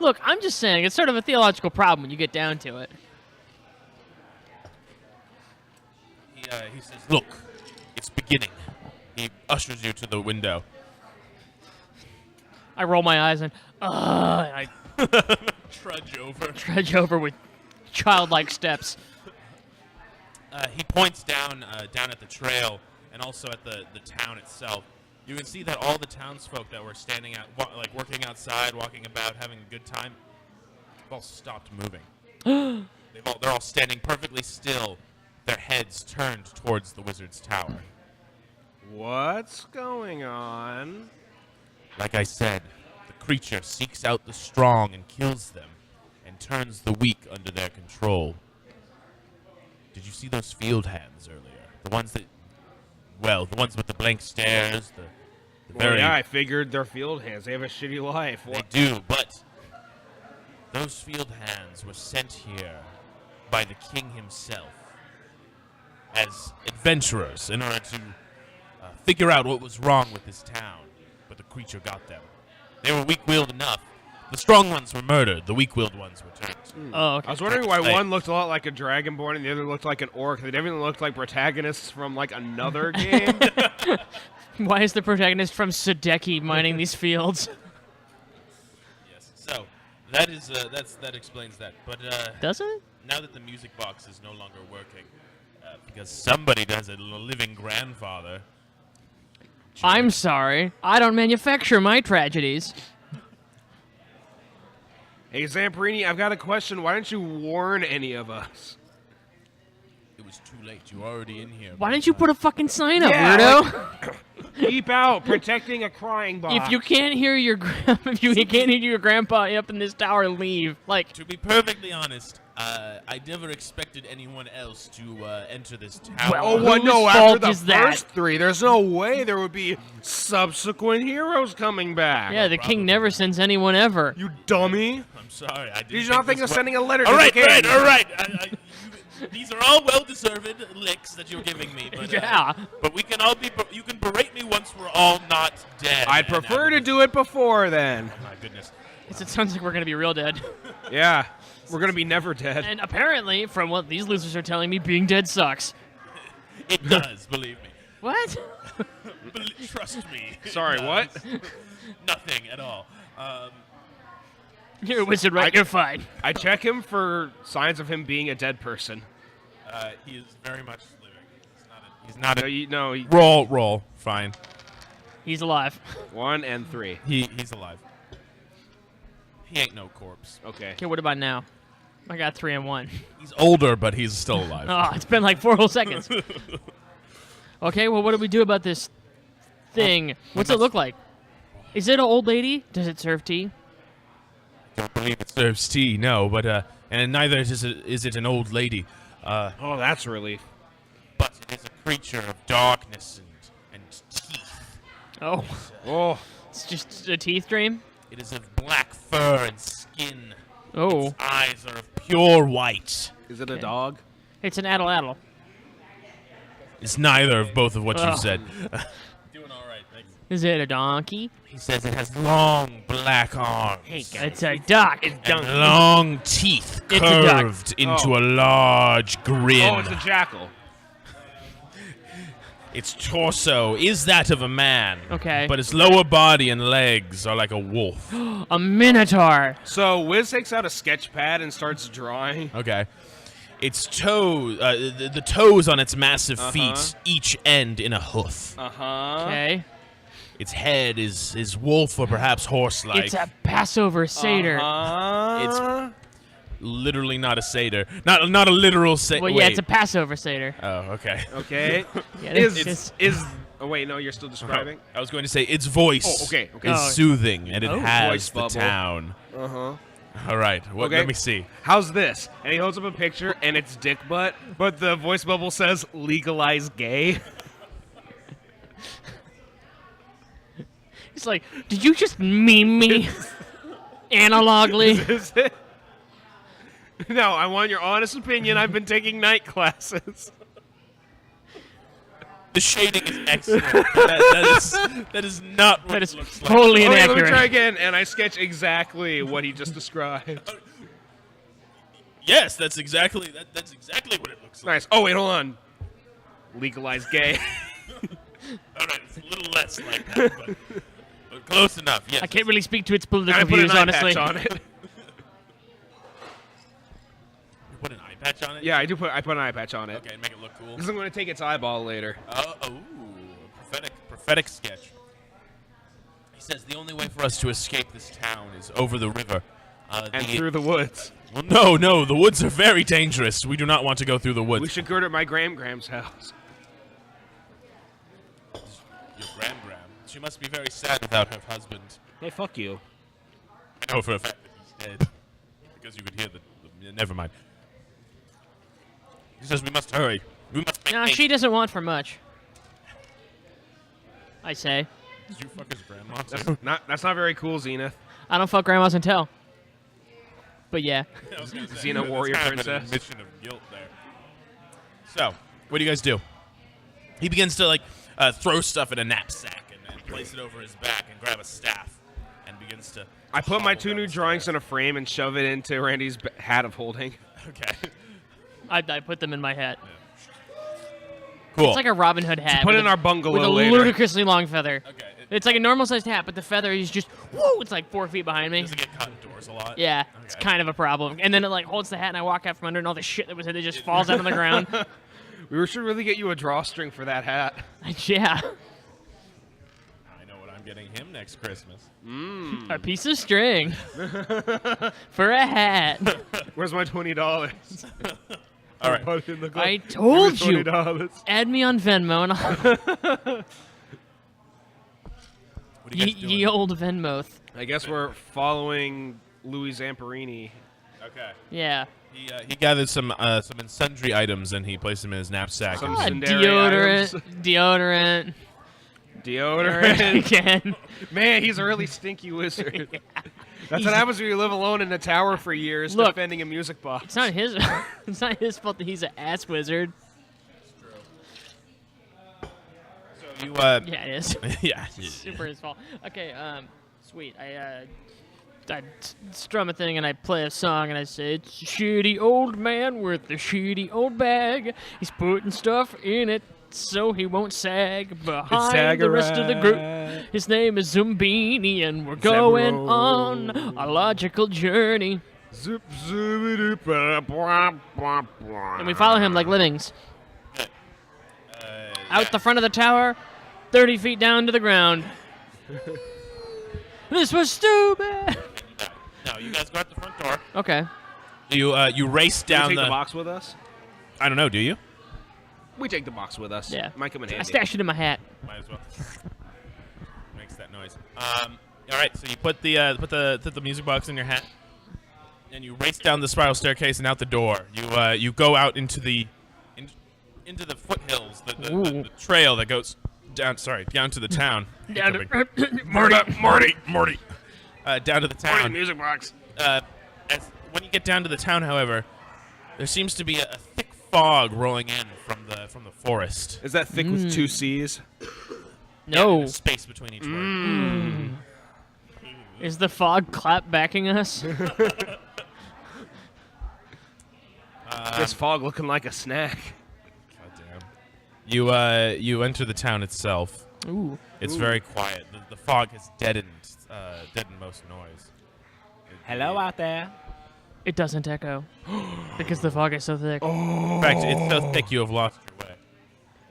Look, I'm just saying, it's sort of a theological problem when you get down to it. He says, "Look, it's beginning." He ushers you to the window. I roll my eyes and I Trudge over. trudge over with childlike steps. He points down at the trail and also at the town itself. You can see that all the townsfolk that were standing out, working outside, walking about, having a good time, have all stopped moving. They're all standing perfectly still, their heads turned towards the wizard's tower. What's going on? Like I said, the creature seeks out the strong and kills them, and turns the weak under their control. Did you see those field hands earlier? The ones with the blank stares, the Well, very... yeah, I figured they're field hands. They have a shitty life. They do, but those field hands were sent here by the king himself as adventurers in order to figure out what was wrong with this town. But the creature got them. They were weak-willed enough. The strong ones were murdered. The weak-willed ones were turned. Oh, I okay. was wondering why Like- one looked a lot like a Dragonborn and the other looked like an orc. They definitely looked like protagonists from like another game. Why is the protagonist from Sadeki mining these fields? Yes. So that is that explains that. But Does it? now that the music box is no longer working, because somebody has a living grandfather. I'm sorry. I don't manufacture my tragedies. Hey, Zamperini, I've got a question. Why didn't you warn any of us? It was too late. You were already in here. Why didn't you put a fucking sign up, Yeah, weirdo? Keep out, protecting a crying box. If you can't hear your can't hear your grandpa up in this tower, leave. Like, To be perfectly honest, I never expected anyone else to enter this tower. Well, Oh, what? Whose No, fault after the is that? first three, there's no way there would be subsequent heroes coming back. yeah, the probably king never sends anyone ever. You dummy. I'm sorry. I didn't Did you not think this of wa- sending a letter All to right, the king? all right. These are all well-deserved licks that you're giving me. But, Yeah. But we can all be. You can berate me once we're all not dead. I'd prefer to do it before then. My goodness. It sounds like we're gonna be real dead. Yeah, we're gonna be never dead. And apparently, from what these losers are telling me, being dead sucks. It does. Believe me. What? Trust me. it Sorry, does. what? Nothing at all. You're a wizard, right? You're fine. I check him for signs of him being a dead person. He is very much living. He's not. No, Roll. Fine. He's alive. 1 and 3. He's alive. He ain't no corpse. Okay. Okay, what about now? I got 3 and 1. He's older, but he's still alive. Oh, it's been like 4 whole seconds. Okay, well, what do we do about this thing? What's it look like? Is it an old lady? Does it serve tea? I don't believe it serves tea. No, but and neither is it an old lady. Oh, that's a relief. But it is a creature of darkness and teeth. Oh, Oh, it's just a teeth dream? It is of black fur and skin. Oh, Eyes are of pure white. is it a dog? it's an addle-addle. It's neither of both of what you Oh. said. Doing all right, thanks. Is it a donkey? He says it has long black arms. It's a duck. and long teeth It's a duck. curved into a large grin. Oh, it's a jackal. Its torso is that of a man. Okay. But its lower body and legs are like a wolf. A minotaur. So Wiz takes out a sketch pad and starts drawing. Okay. Its toes, the toes on its massive feet, each end in a hoof. Okay. Its head is wolf or perhaps horse-like. It's a Passover Seder. Uh-huh. Literally not a satyr. Not a literal satyr. Well, yeah, it's a Passover Seder. Oh, okay. Okay. Yeah, is oh wait, no, you're still describing. I was going to say its voice Oh, okay, okay. is Oh. soothing, and it has Voice the bubble. town. Uh-huh. All right, Okay. let me see. How's this? And he holds up a picture, and it's dick butt, but the voice bubble says legalize gay. It's like, did you just meme me? Analogly. Is it? No, I want your honest opinion. I've been taking night classes. The shading is excellent. that is not what That it is looks like. totally Okay, let me inaccurate. try again, and I sketch exactly what he just described. Yes, that's exactly what it looks like. Nice. Oh, wait, hold on. Legalize gay. All right, it's a little less like that, but close enough. Yes. I can't really speak to its And political I put an views, eye honestly. patch on it. You put an eye patch on it. Yeah, I put an eye patch on it. Okay, make it look cool. Because I'm going to take its eyeball later. Prophetic sketch. He says the only way for us to escape this town is over the river. And through the woods. Well, no, the woods are very dangerous. We do not want to go through the woods. We should go to my Gram's house. Your Gram. She must be very sad without her husband. Hey, fuck you. I know for a fact that he's dead. Because you could hear the never mind. He says we must hurry. We must make No, haste. she doesn't want for much. I say. Did you fuck his grandma too? That's not very cool, Zenith. I don't fuck grandmas and tell. But yeah. I was gonna say, Xena that's warrior kind of princess. an admission of guilt there. So, what do you guys do? He begins to throw stuff in a knapsack and place it over his back and grab a staff and begins to. I put my hobble 2 down new the drawings stairs. in a frame and shove it into Randy's hat of holding. Okay. I put them in my hat. Cool. It's like a Robin Hood hat. Put with in a- our bungalow with a later. ludicrously long feather. Okay. It's like a normal sized hat, but the feather is just woo. It's like 4 feet behind me. Does it get caught indoors a lot? Yeah, it's Okay. kind of a problem. And then it like holds the hat, and I walk out from under, and all the shit that was in it just falls out on the ground. We should really get you a drawstring for that hat. Yeah, I know what I'm getting him next Christmas. a piece of string for a hat. Where's my $20? All right. Put it in the glove. I told Give me you. $20. Add me on Venmo, and I'll What are you guys doing? ye old Venmoth. I guess we're following Louis Zamperini. Okay. Yeah. He gathered some sundry items and he placed them in his knapsack. Some and- Ah, Secondary deodorant. Deodorant. Again. Man, he's a really stinky wizard. That's He's- what happens when you live alone in a tower for years Look. defending a music box. It's not his. It's not his fault that he's an ass wizard. So you Yeah, it is. yeah. Super his fault. Okay, sweet. I strum a thing and I play a song and I say, it's a shitty old man with a shitty old bag. He's putting stuff in it so he won't sag behind the rest of the group. His name is Zumbini and we're going Zebro. on a logical journey. Zip, zippity, blah, blah, blah, blah. And we follow him like lemmings. Out the front of the tower, 30 feet down to the ground. This was stupid. No, you guys go out the front door. Okay. You race Do we down take the box with us? I don't know. Do you? We take the box with us. Yeah. Might come in I handy. stashed it in my hat. Might as well. Makes that noise. All right. So you put the music box in your hat, and you race down the spiral staircase and out the door. You go out into the foothills, the trail that goes down. Sorry, down to the town. Down to- Marty. Down to the Morty, town. music box. When you get down to the town, however, there seems to be a thick fog rolling in from the forest. Is that thick with 2 C's? No. There's space between each word. Is the fog clap backing us? This fog looking like a snack. Goddamn. You enter the town itself. Ooh. It's very quiet. The fog has deadened most noise. Hello out there. It doesn't echo because the fog is so thick. In fact, it's so thick you have lost your way.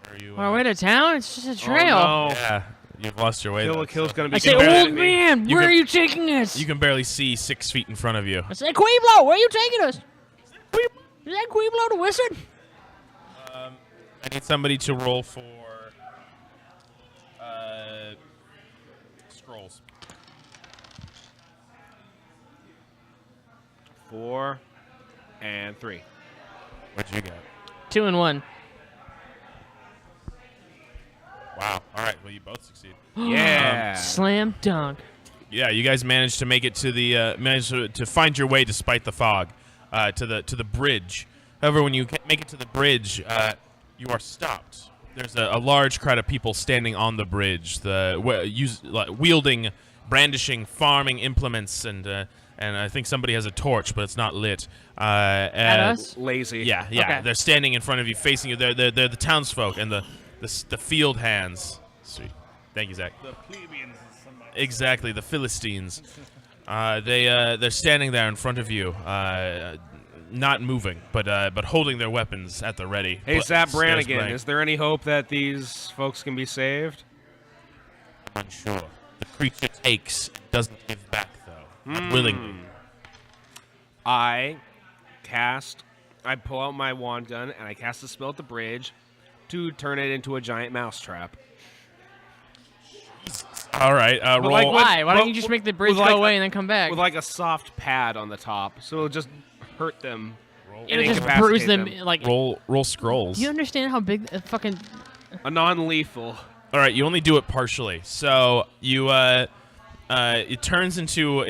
Where are you? Our way to town? It's just a trail. Oh, no. Yeah, you've lost your way. though, Kill's so gonna be I say, so mad old at me. man, You where can- are you taking us? You can barely see 6 feet in front of you. I say, Queeblo, where are you taking us? Is that Queeblo the wizard? I need somebody to roll for scrolls. 4 and 3. What'd you get? 2 and 1. Wow. All right. Well, you both succeed. Yeah. Slam dunk. Yeah, you guys managed to make it to the to find your way despite the fog to the bridge. However, when you make it to the bridge, you are stopped. There's a large crowd of people standing on the bridge, wielding, brandishing farming implements, and I think somebody has a torch, but it's not lit. At us? Lazy. Yeah. Okay. They're standing in front of you, facing you. They're the townsfolk and the field hands. Sweet. Thank you, Zach. The plebeians and somebody. Exactly, the Philistines. They're standing there in front of you, not moving, but holding their weapons at the ready. Hey, Zap Scares Brannigan, blank. is there any hope that these folks can be saved? I'm unsure. The creature takes, doesn't give back though, not willingly. I pull out my wand gun and I cast a spell at the bridge to turn it into a giant mousetrap. All right, roll. like what- Why? Why don't well, you just make the bridge with like go a- away and then come back? With like a soft pad on the top, so it'll just hurt them. and It'll just incapacitate bruise them. Like, roll scrolls. do you understand how big a fucking... A non-lethal. All right, you only do it partially. So you it turns into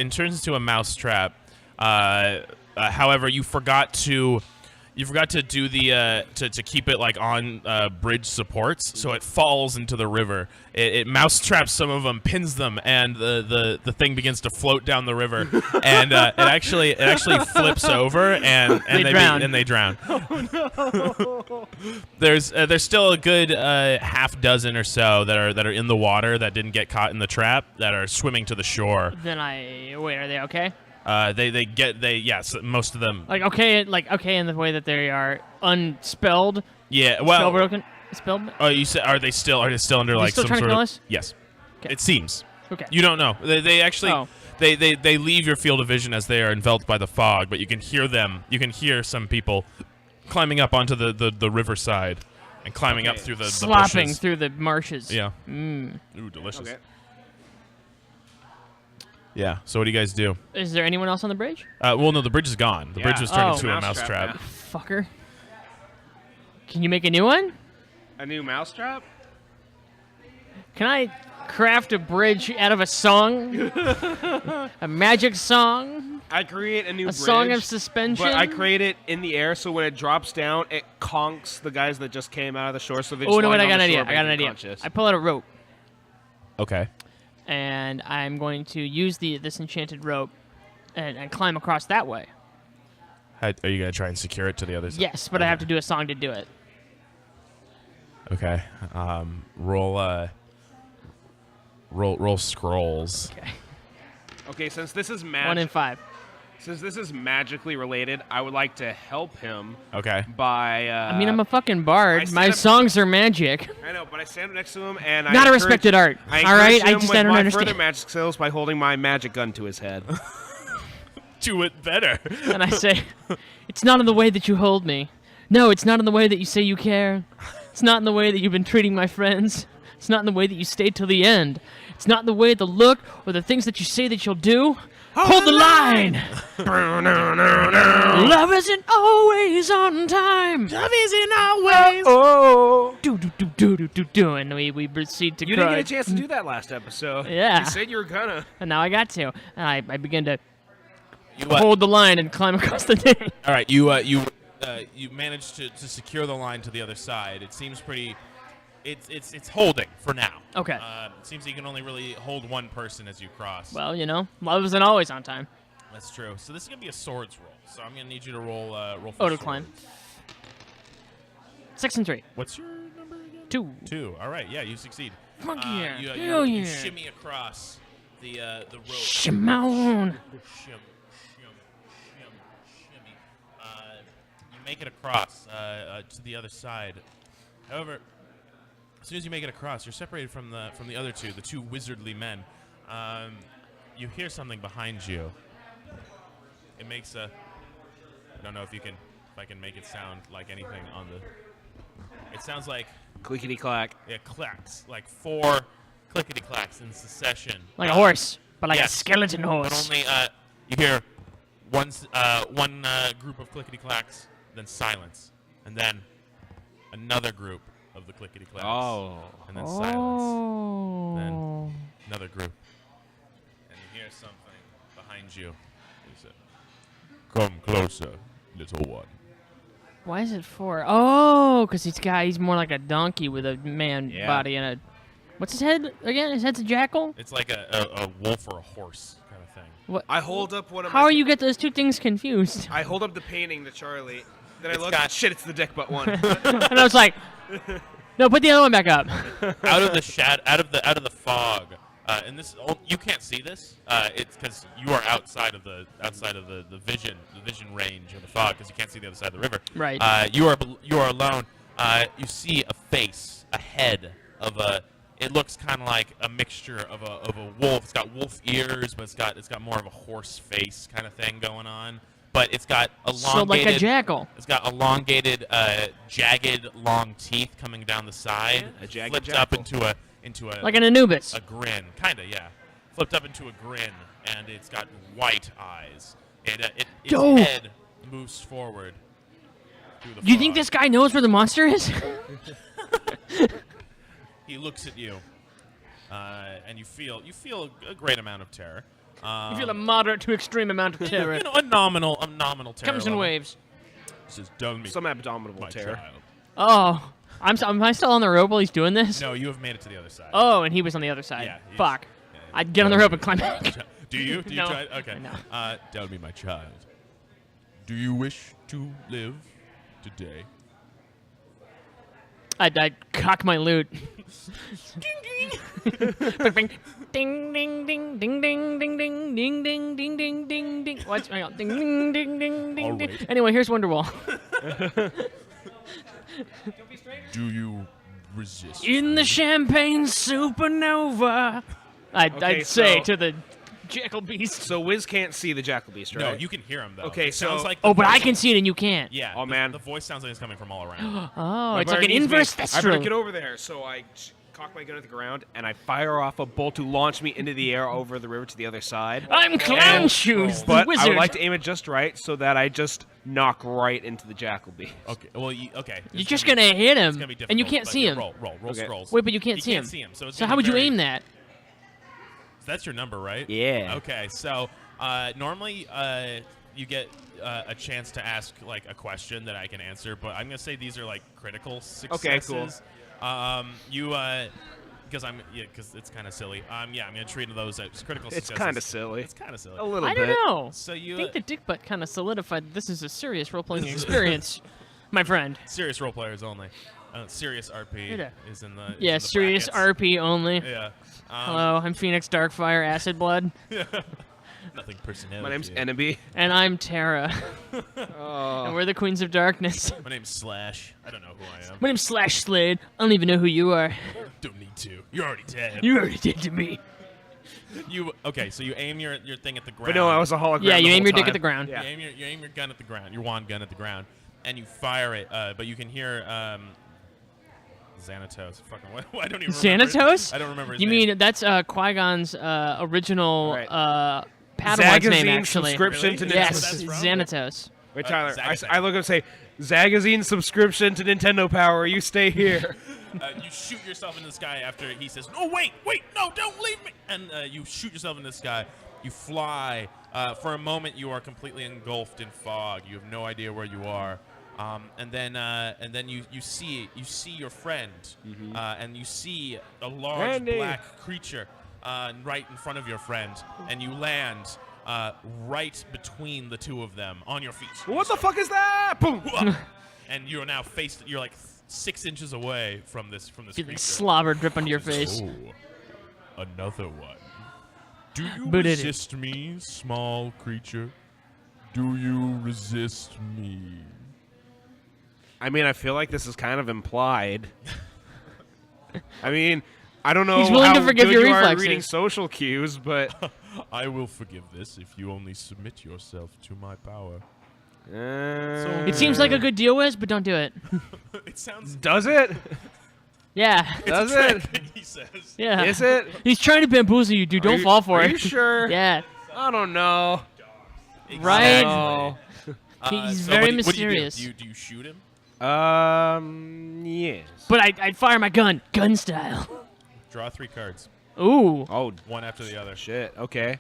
a mousetrap. However, you forgot to do the to keep it like on bridge supports, so it falls into the river. It mousetraps some of them, pins them, and the thing begins to float down the river, and it actually flips over, and they drown. There's still a good half dozen or so that are in the water that didn't get caught in the trap that are swimming to the shore. Then wait, are they okay? Yes, most of them. Like okay in the way that they are unspelled, Yeah, well, spellbroken, spelled. oh, you said are they still under like still some trying to sort kill of? us? Yes, Okay. it seems. Okay. You don't know. They actually Oh. they leave your field of vision as they are enveloped by the fog, but you can hear them. You can hear some people climbing up onto the riverside and climbing up through the Slopping bushes. through the marshes. Yeah. Mm. Ooh, delicious. Okay. Yeah. So what do you guys do? Is there anyone else on the bridge? Well, no, the bridge is gone. The bridge Yeah. was turned Oh. into a Mousetrap mousetrap. Fucker. Can you make a new one? A new mousetrap? Can I craft a bridge out of a song? A magic song? I create a new A bridge. song of suspension? But I create it in the air, so when it drops down, it conks the guys that just came out of the shore. So they just Oh, no, wait, lying I on got an the idea. shore I got an being idea. unconscious. I pull out a rope, Okay. and I'm going to use this enchanted rope and climb across that way. Are you gonna try and secure it to the other side? Yes, but I have to do a song to do it. Okay. Roll scrolls. Okay. Okay, since this is 1 magic, in 5. Since this is magically related, I would like to help him Okay. by. I mean, I'm a fucking bard. I My stand up- songs are magic. I know, but I stand up next to him and I Not a encourage- respected art. I All right, encourage I him just with don't my understand. further magic skills by holding my magic gun to his head. Do it better. And I say, it's not in the way that you hold me. No, it's not in the way that you say you care. It's not in the way that you've been treating my friends. It's not in the way that you stayed till the end. It's not in the way, the look, or the things that you say that you'll do. Hold the line! Love isn't always on time. Love isn't always. Oh! Do do do do do do do, and we proceed to You cry. didn't get a chance to do that last episode. Yeah. You said you were gonna. And now I got to. And I begin to You, hold the line and climb across the thing. All right, you managed to secure the line to the other side. It seems pretty. It's holding for now. Okay. It seems you can only really hold one person as you cross. Well, you know, love isn't always on time. That's true. So this is gonna be a swords roll. So I'm gonna need you to roll for Oh, to swords. climb. 6 and 3. What's your number again? 2. 2. All right. Yeah, you succeed. Fuck yeah. You, Hell you yeah. shimmy across the rope. Shimon. Shimmy. You make it across to the other side. However, as soon as you make it across, you're separated from the other two, the two wizardly men. You hear something behind you. It makes a. I don't know if I can make it sound like anything on the. It sounds like Clickety clack. it clacks, like 4 clickety clacks in succession. Like a horse, but like yes. a skeleton But horse. only you hear one group of clickety clacks, then silence, and then another group of the clickety clacks, Oh. and then silence, Oh. then another group, and you hear something behind you. He said, "Come closer, little one." Why is it 4? Oh, because he's more like a donkey with a man Yeah. body and a. What's his head again? His head's a jackal? It's like a wolf or a horse kind of thing. What? I hold up one of How my. are you get those two things confused? I hold up the painting to Charlie. Then I It's look. got- Shit! It's the dick butt one. And I was like, no, put the other one back up. Out of the out of the fog, and this you can't see this. It's because you are outside of the vision range of the fog because you can't see the other side of the river. Right. You are alone. You see a face, a head of a. It looks kind of like a mixture of a wolf. It's got wolf ears, but it's got more of a horse face kind of thing going on. But it's got elongated. So like a jackal. It's got elongated, jagged, long teeth coming down the side. Yeah, a jagged flipped jackal. up into a Like an Anubis. a grin, kind of, yeah. Flipped up into a grin, and it's got white eyes. Its Dope. head moves forward through the Do you think fog. this guy knows where the monster is? He looks at you, and you feel a great amount of terror. You feel a moderate to extreme amount of terror. You know, a nominal terror. Comes in level. waves. This is done me, Some abdominal my terror. child. Oh, am I still on the rope while he's doing this? No, you have made it to the other side. Oh, and he was on the other side. Yeah, he's- Fuck. yeah, I'd get on the rope and climb back. Do you? Do you No. try? Okay. No. Tell me, my child. Do you wish to live today? I'd cock my lute. Bing, bing. Ding ding ding ding ding ding ding ding ding ding ding ding ding. What's hang on? Ding ding ding ding ding ding. Alright. Anyway, here's Wonderwall. Do you resist? In the champagne supernova. Okay, I'd say so- to the jackal beast. So Wiz can't see the jackal beast, right? No, you can hear him though. Okay, it sounds so- like. The Oh, but I voice- can see it and you can't. Yeah. Oh, the- man. The voice sounds like it's coming from all around. Oh, My it's like buddy an needs me. inverse I better get thestral. over there. So I cock my gun at the ground and I fire off a bolt to launch me into the air over the river to the other side. I'm Clown And- Shoes, the But I wizard. would like to aim it just right so that I just knock right into the jackal beast. Okay. Well, okay. You're just gonna hit It's him, gonna be difficult, and you can't but see you him. Roll Okay. scrolls. Wait, but you can't You see can't him. see him, so it's So gonna how be would you very- aim that? That's your number, right? Yeah. Okay. So normally you get a chance to ask like a question that I can answer, but I'm gonna say these are like critical successes. cool. Because it's kind of silly. I'm gonna treat those as critical It's successes. kind of silly. It's kind of silly. A little I bit. don't know. So you I think the dick butt kind of solidified that this is a serious role-playing experience, my friend. serious role players only. Serious RP Yeah. is in the Yeah, is in the serious brackets. RP only. Yeah. Hello, I'm Phoenix Darkfire Acid Blood. Nothing personality. My name's Enemy. And I'm Tara. Oh. And we're the Queens of Darkness. My name's Slash. I don't know who I am. My name's Slash Slade. I don't even know who you are. Don't need to. You're already dead. You already did to me. Okay, so you aim your thing at the ground. But no, I was a hologram. Yeah, you the aim whole your dick time. at the ground. Yeah. You aim your gun at the ground, your wand gun at the ground, and you fire it. But you can hear Xanatos. Fucking what? I don't even remember. Xanatos? I don't remember his You name. mean that's Qui-Gon's original Right. Padawan's name, Zagazine actually. subscription Really? to Is Nintendo. that Yes, what that's from? Xanatos. Wait, Tyler. Zagazine. I look up and say, Zagazine subscription to Nintendo Power. You stay here. You shoot yourself in the sky after he says, "No, wait, no, don't leave me!" And you shoot yourself in the sky. You fly. For a moment, you are completely engulfed in fog. You have no idea where you are. And then you see your friend, and you see a large Randy. black creature right in front of your friend, and you land right between the two of them on your feet. What the fuck is that? Boom. And you're now faced. You're like 6 inches away from this You creature. like slobber drip onto your face. Oh, another one. Do you But it- resist me, small creature? Do you resist me? I mean, I feel like this is kind of implied. I mean, I don't know He's willing how to forgive good your you are at reflexes. reading social cues, but I will forgive this if you only submit yourself to my power. It seems like a good deal, Wiz, but don't do it. It sounds. does it? Yeah. Does it? He says. Yeah. Is it? He's trying to bamboozle you, dude. Don't fall for Are it. you sure? Yeah. I don't know. Right? Oh. He's so very what do you do? mysterious. Do you shoot him? Yes. But I'd fire my gun style. Draw 3 cards, Ooh. Oh, one after the other. shit. Okay.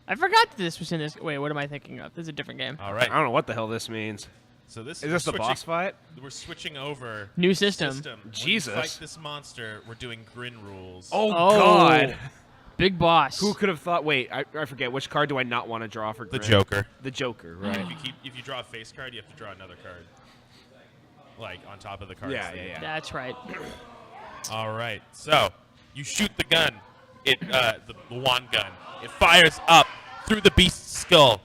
I forgot that this was in this. Wait, what am I thinking of? This is a different game. All I right. don't know what the hell this means. So this Is this the we're boss fight? We're switching over. New system. When Jesus. you fight this monster, we're doing grin rules. Oh, Oh. God. Big boss. Who could have thought? Wait, I forget. Which card do I not want to draw for The Grin? Joker. The Joker, right. If you draw a face card, you have to draw another card, like on top of the cards. Yeah, that yeah, you- yeah. That's right. All right. So you shoot the gun. The wand gun. It fires up through the beast's skull.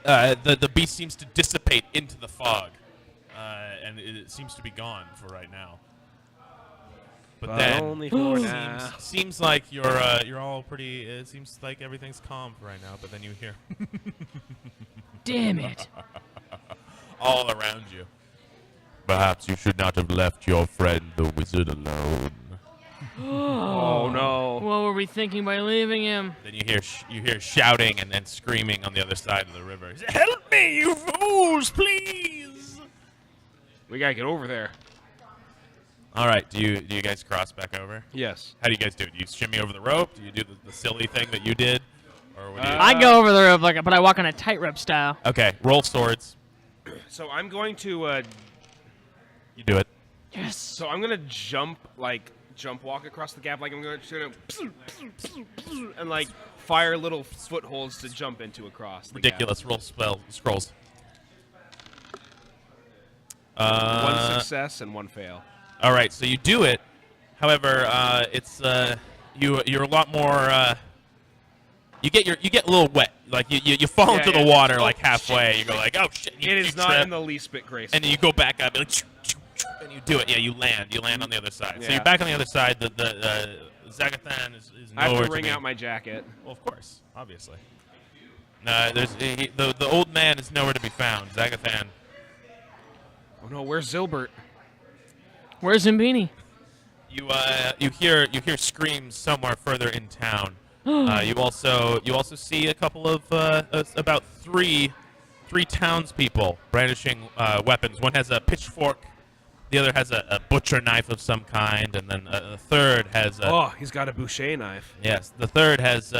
The beast seems to dissipate into the fog, and it seems to be gone for right now. But then only for now. seems like you're all pretty. It seems like everything's calm for right now. But then you hear Damn it. all around you. Perhaps you should not have left your friend the wizard alone. Oh, no. What were we thinking by leaving him? Then you hear shouting and then screaming on the other side of the river. Help me, you fools, please! We gotta get over there. All right, do you guys cross back over? Yes. How do you guys do it? Do you shimmy over the rope? Do you do the silly thing that you did? Or what do you I go over the rope, but I walk on a tightrope style. Okay, roll swords. So I'm going to, You do it. Yes. so I'm gonna jump walk across the gap, like I'm gonna and like fire little footholds to jump into across. The Ridiculous. Roll scrolls. Gap. One success and one fail. All right, so you do it. However, it's you're a lot more. You get a little wet. Like you fall Yeah, into yeah. the water Oh, like halfway. shit. You go like, oh shit. You, It you is not trip, in the least bit graceful. and then you go back up and, like, and you do it. Yeah, you land. You land on the other side. So Yeah. you're back on the other side. The Zagathan is I have nowhere to wring be. out my jacket. Well, of course, obviously. No, the old man is nowhere to be found. Zagathan. Oh no, where's Zilbert? Where's Zimbini? You hear screams somewhere further in town. You also see a couple of about three townspeople brandishing weapons. One has a pitchfork, the other has a butcher knife of some kind, and then the third has Oh, he's got a boucher knife. yes, the third has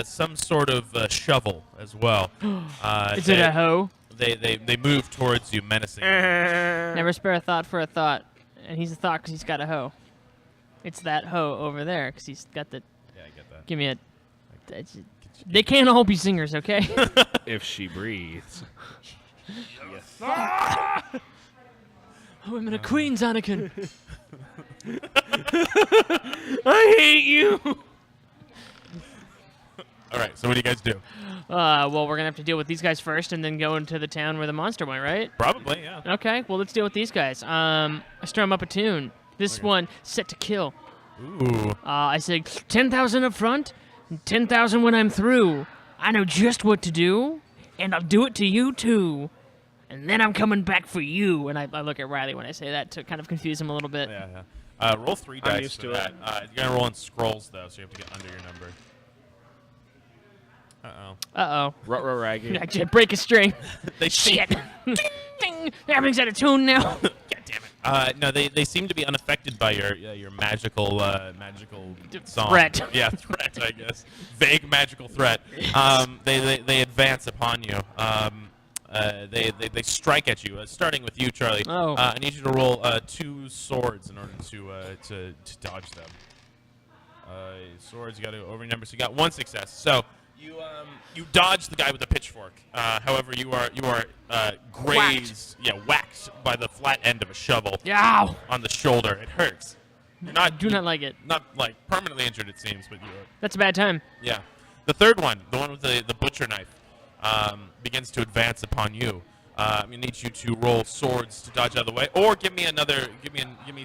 some sort of shovel as well. Is it a hoe? They move towards you menacingly. Never spare a thought for a thought. And he's a thought because he's got a hoe. It's that hoe over there because he's got the. Yeah, I get that. Give me a. They can't all be singers, okay? If she breathes. Women are queens, Anakin. I hate you. All right. So what do you guys do? Well, we're gonna have to deal with these guys first, and then go into the town where the monster went, right? Probably, yeah. Okay. Well, let's deal with these guys. I strum up a tune. This one set to kill. Ooh. I say 10,000 up front, and 10,000 when I'm through. I know just what to do, and I'll do it to you too. And then I'm coming back for you. And I look at Riley when I say that to kind of confuse him a little bit. Yeah, yeah. Roll 3 dice used for to that. You gotta roll in scrolls though, so you have to get under your number. Uh-oh. Ruh-roh raggy. I did break a string. They Shit. Ding, ding. Everything's out of tune now. God damn it. No, they seem to be unaffected by your magical song. Threat. Yeah, threat. I guess vague magical threat. They advance upon you. They strike at you. Starting with you, Charlie. Oh. I need you to roll 2 swords in order to dodge them. Swords, you got to over your number. So you got 1 success. So you dodge the guy with the pitchfork. However, you are grazed, whacked by the flat end of a shovel Ow. on the shoulder. It hurts. You're not Do not like it. not like permanently injured, it seems, but you are. That's a bad time. Yeah. The third one, the one with the butcher knife, begins to advance upon you. I'm gonna need you to roll swords to dodge out of the way, or give me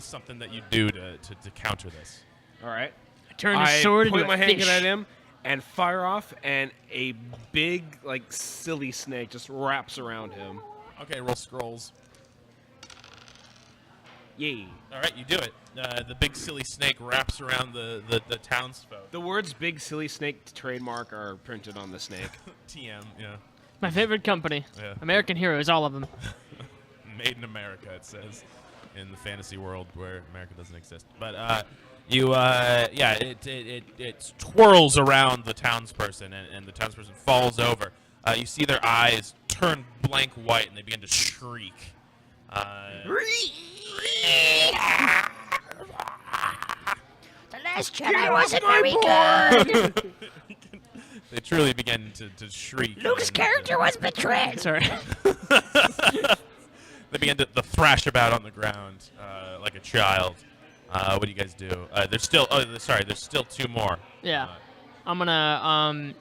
something that you do to counter this. All right. Turn I his sword point into my a handgun fish. at him and fire off, and a big, like, silly snake just wraps around him. Okay, roll scrolls. Yay. All right, you do it. The big silly snake wraps around the townsfolk. The words "big silly snake" trademark are printed on the snake. TM, yeah. My favorite company. Yeah. American Heroes, all of them. Made in America, it says, in the fantasy world where America doesn't exist. But it twirls around the townsperson, and the townsperson falls over. You see their eyes turn blank white, and they begin to shriek. The Last Jedi wasn't very good. They truly begin to shriek. Luke's and, character was betrayed. Sorry. They begin to thrash about on the ground like a child. What do you guys do? There's still. Oh, sorry. There's still 2 more. Yeah. I'm gonna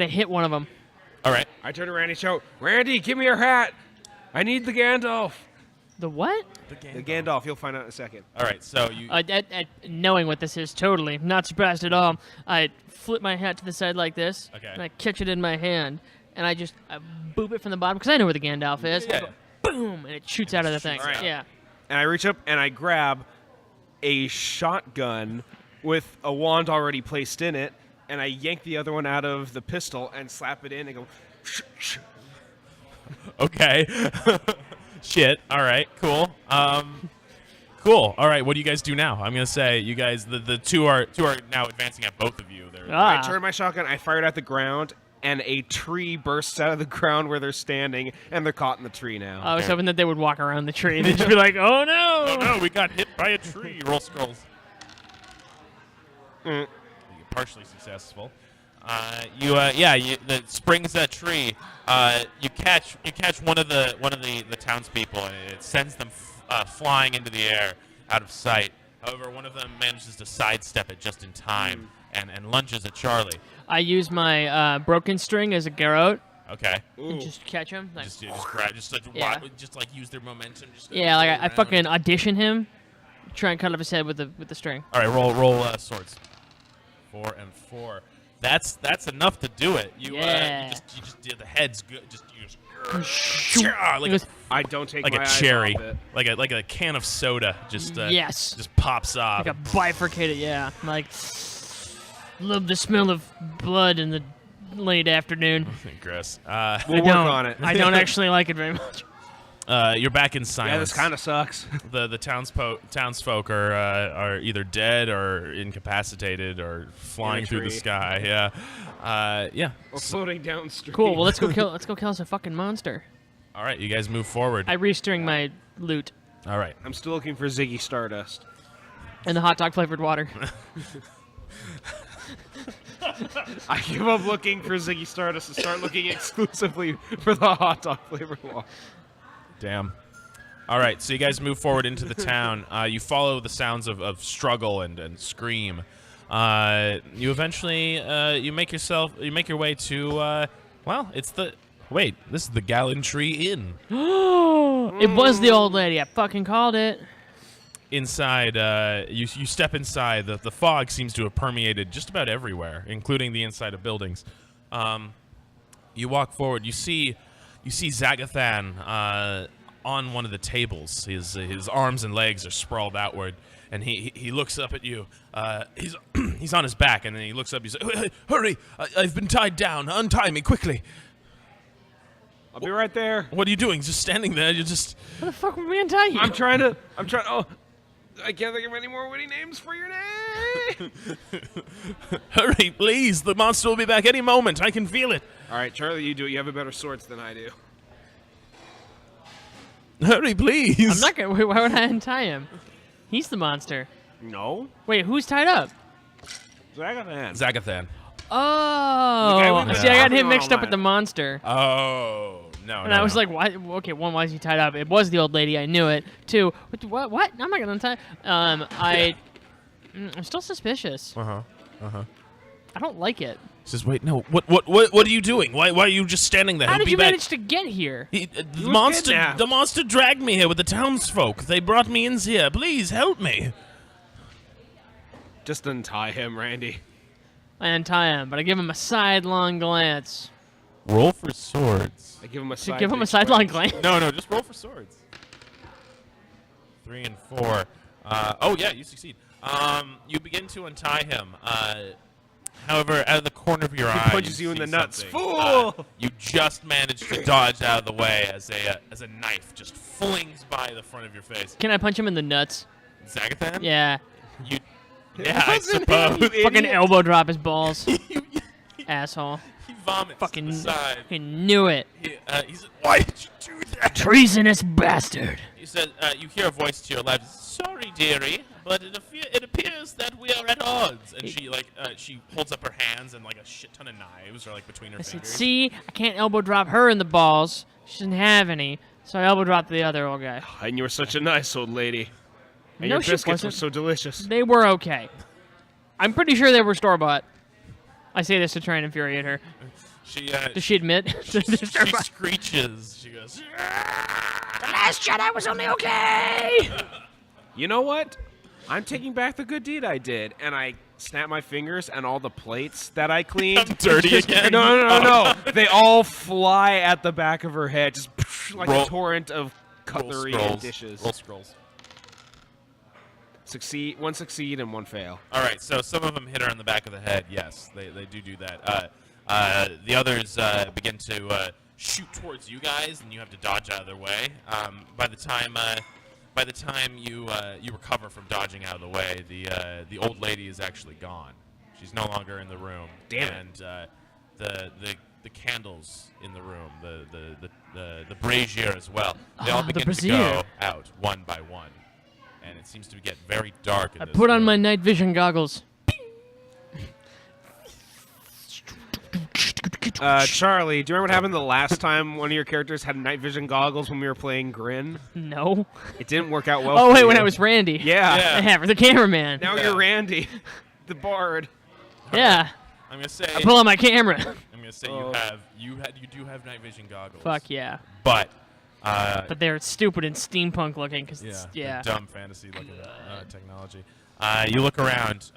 hit one of them. All right. I turn to Randy and shout, "Randy, give me your hat. I need the Gandalf." The what? The Gandalf. You'll find out in a second. All right. So you. Knowing what this is, totally not surprised at all. I flip my hat to the side like this, Okay. and I catch it in my hand, and I boop it from the bottom because I know where the Gandalf is. Yeah. I go, boom, and it shoots out of the thing. shoots out. Yeah. And I reach up and I grab a shotgun with a wand already placed in it, and I yank the other one out of the pistol and slap it in and go. Shh, shh. Okay. Shit. All right. Cool. Cool. All right. What do you guys do now? I'm gonna say you guys. The two are now advancing at both of you. They're Ah. I turn my shotgun. I fire it at the ground, and a tree bursts out of the ground where they're standing, and they're caught in the tree now. I was hoping that they would walk around the tree. They'd just be like, "Oh no!" Oh no, we got hit by a tree. Roll scrolls. Partially successful. That springs that tree. You catch one of the townspeople, and it sends them flying into the air out of sight. However, one of them manages to sidestep it just in time and lunges at Charlie. I use my broken string as a garrote Okay. and just catch him. Like, Just grab, Yeah. just like use their momentum. Just yeah, like I around. fucking audition him, try and cut off his head with the string. All right, roll swords. 4 and 4. That's enough to do it. You just did the heads good. Like It was- I don't take like my a eyes cherry, off it. like a can of soda. Yes. just pops off. like a bifurcated, yeah. Like, love the smell of blood in the late afternoon. Gross. We'll I work don't. on it. I don't actually like it very much. You're back in silence. Yeah, this kind of sucks. The townsfolk are either dead or incapacitated or flying through the tree. sky. Yeah. Or floating downstream. Cool. Well, let's go kill us a fucking monster. All right, you guys move forward. I restring my loot All right. I'm still looking for Ziggy Stardust. and the hot dog flavored water. I give up looking for Ziggy Stardust and start looking exclusively for the hot dog flavored one. Damn. All right, so you guys move forward into the town. You follow the sounds of struggle and scream. You eventually you make your way to it's the this is the Gallantry Inn. It was the old lady. I fucking called it. Inside, you step inside. The fog seems to have permeated just about everywhere, including the inside of buildings. You walk forward. You see Zagathan on one of the tables. His arms and legs are sprawled outward, and he looks up at you. He's on his back, and then he looks up. He says, "Hurry! I've been tied down. Untie me quickly." I'll be right there. What are you doing? Just standing there? You just. What the fuck were we untie you? I'm trying. Oh, I can't think of any more witty names for your name. Hurry, please! The monster will be back any moment. I can feel it. All right, Charlie, you do it. You have a better swords than I do. Hurry, please! I'm not gonna. Why would I untie him? He's the monster. No. Wait, who's tied up? Zagathan. Zagathan. Oh, we've been see, I got talking him mixed all up with night. the monster. Oh no! And I was like, why? Okay, one, why is he tied up? It was the old lady. I knew it. Two, what? I'm not gonna untie. I'm still suspicious. Uh huh. I don't like it. He says, "Wait, no. What are you doing? Why are you just standing there? How He'll did be you back." manage to get here? The monster dragged me here with the townsfolk. They brought me in here. Please help me. Just untie him, Randy. I untie him, but I give him a sidelong glance. Roll for swords. I give him a To give him a sidelong glance. No, just roll for swords. 3 and 4. You succeed. You begin to untie him. However, out of the corner of your eye, punches you in see the nuts. something. Fool! You just managed to dodge out of the way as a knife just flings by the front of your face. Can I punch him in the nuts? Zagathan? Yeah. Yeah, I suppose. Fucking elbow drop his balls. Asshole. He vomits Fucking, to the side. fucking knew it. He said, "Why did you do that?" Treasonous bastard. He said, "You hear a voice to your left. Sorry, dearie, but it appears that we are at odds." And she she holds up her hands, and like a shit ton of knives are like between her I said, fingers. see, I can't elbow drop her in the balls. She doesn't have any. So I elbow dropped the other old guy. And you were such a nice old lady. And No, your she biscuits were wasn't. so delicious. They were okay. I'm pretty sure they were store-bought. I say this to try and infuriate her. She Does she admit? she screeches. She goes, The Last Jedi was only okay. You know what? I'm taking back the good deed I did, and I snap my fingers, and all the plates that I cleaned. "I'm dirty again." No. They all fly at the back of her head, just like Roll- a torrent of Roll cutlery scrolls. and dishes. Roll scrolls. One succeed and one fail. All right, so some of them hit her on the back of the head. Yes, they do that. The others begin to shoot towards you guys, and you have to dodge out of their way. By the time you recover from dodging out of the way, the old lady is actually gone. She's no longer in the room. Damn it. And the candles in the room, the brazier as well, they all Ah, the begin to brazier. go out one by one. And it seems to get very dark in I this put on room. my night vision goggles. Charlie, do you remember what happened the last time one of your characters had night vision goggles when we were playing Grin? No. It didn't work out well. Oh, for wait, you. when I was Randy. Yeah. Yeah. Yeah, for the cameraman. Now you're Randy, the bard. Yeah. I'm gonna say I pull on my camera. I'm gonna say Oh. you do have night vision goggles. Fuck yeah. But But they're stupid and steampunk looking, because they're dumb fantasy looking technology. You look around.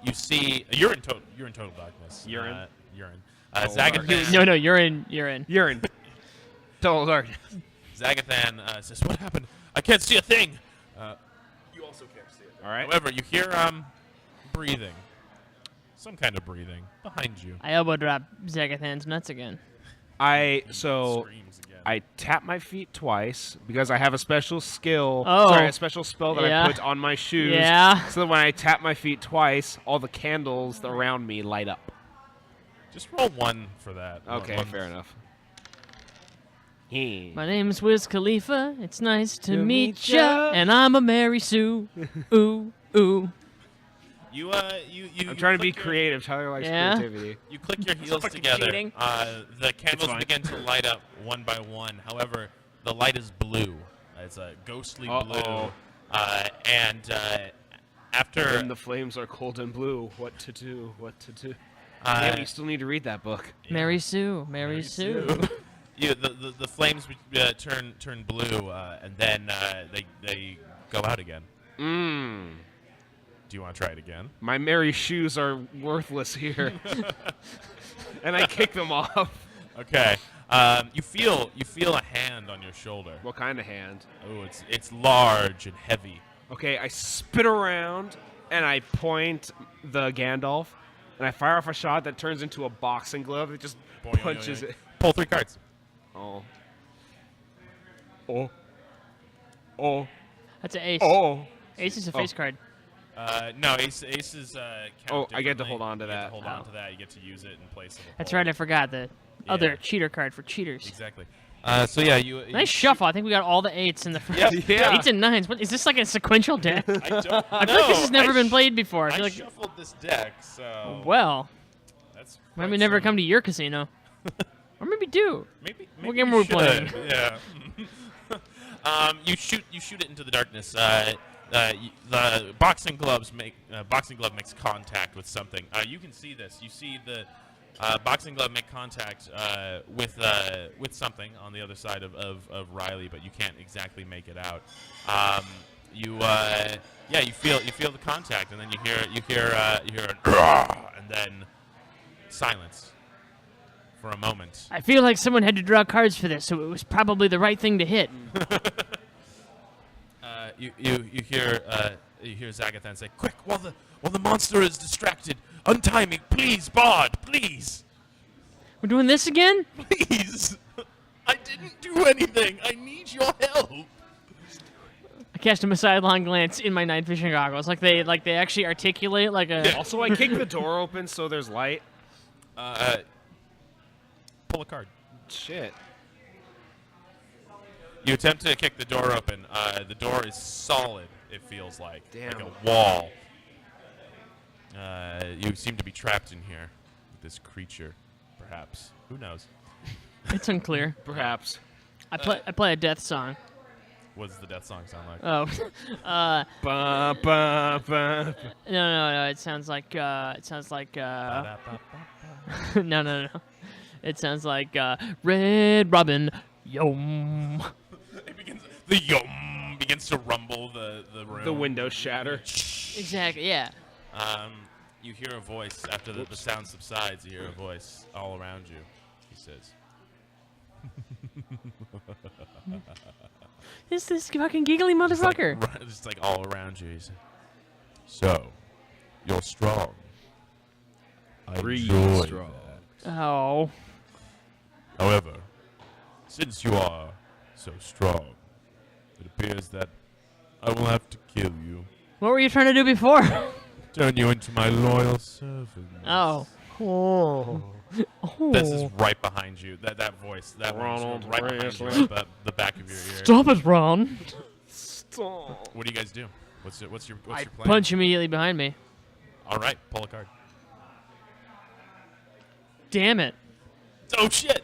You see you're in total darkness. Urine? Urine. Total Zagathan. No, you're in. Urine. Total darkness. Zagathan says, "What happened? I can't see a thing." You also can't see it. All right. However, you hear breathing. Some kind of breathing behind you. I elbow drop Zagathan's nuts again. Screams again. I tap my feet twice because I have a special skill. Oh. Sorry, a special spell that Yeah. I put on my shoes. Yeah. So that when I tap my feet twice, all the candles around me light up. Just roll 1 for that. Okay, One- fair enough. He. My name's Wiz Khalifa. It's nice to To meet meet ya. ya. And I'm a Mary Sue. Ooh, ooh. You I'm trying to be click your- creative. Tyler likes Yeah. creativity. You click your heels fucking together. cheating. The candles fine. begin to light up one by one. However, the light is blue It's a ghostly Uh-oh. blue. And after When the flames are cold and blue, what to do? What to do? uh, Yeah, you still need to read that book. Mary Sue. Mary Sue. the flames turn blue, and then they go out again. Mmm. Do you want to try it again? My merry shoes are worthless here. And I kick them off. Okay. You feel a hand on your shoulder. What kind of hand? Oh, it's large and heavy. Okay, I spin around and I point the Gandalf and I fire off a shot that turns into a boxing glove. It just Boing, punches boing, boing. it. Pull 3 cards. Oh. Oh. Oh. That's an ace. Oh. Ace is a face card. No, aces count I get to differently. hold on to You get that. hold on to that. You get to use it in place of a That's pull. right. I forgot the Yeah. other cheater card for cheaters. Exactly. So yeah, you Nice shuffle. I think we got all the 8s in the first. Yep. Yeah. 8s and 9s. What is this, like a sequential deck? I don't I feel like this has never been played before. I I feel like, shuffled this deck, so well, that's why quite we never some- come to your casino? Or maybe do. Maybe What you game are we should, playing? Yeah. You shoot it into the darkness. The boxing glove makes contact with something. You can see this. You see the boxing glove make contact with something on the other side of Riley, but you can't exactly make it out. You feel the contact, and then you hear an and then silence for a moment. I feel like someone had to draw cards for this, so it was probably the right thing to hit. You hear Zagathan say, "Quick, while the monster is distracted, untie me, please, Bod, please, We're doing this again? please. I didn't do anything. I need your help." I cast him a sidelong glance in my night vision goggles, like they actually articulate like a. Also, I kick the door open so there's light. Pull a card. Shit. You attempt to kick the door open. The door is solid. It feels like Damn. a wall. You seem to be trapped in here with this creature, perhaps. Who knows? It's unclear. Perhaps. I play a death song. What does the death song sound like? Oh, Ba, ba, ba. no. It sounds like Ba-da-ba-ba-ba. no. It sounds like Red Robin. Yom. The yum begins to rumble the room. The windows shatter. Exactly. Yeah. You hear a voice after the sound subsides. You hear a voice all around you. He says, It's this fucking giggly motherfucker. just like all around you. He said, "So, you're strong. I enjoy strong. that. Oh. However, since you are so strong, it appears that I will have to kill you. What were you trying to do before? Turn you into my loyal servant." Oh. This is right behind you. That voice. That Ronald one's right behind you, Reagan. at the back of your ear. Stop it, Ron. What do you guys do? What's your I plan? punch immediately behind me. All right, pull a card. Damn it. Oh shit!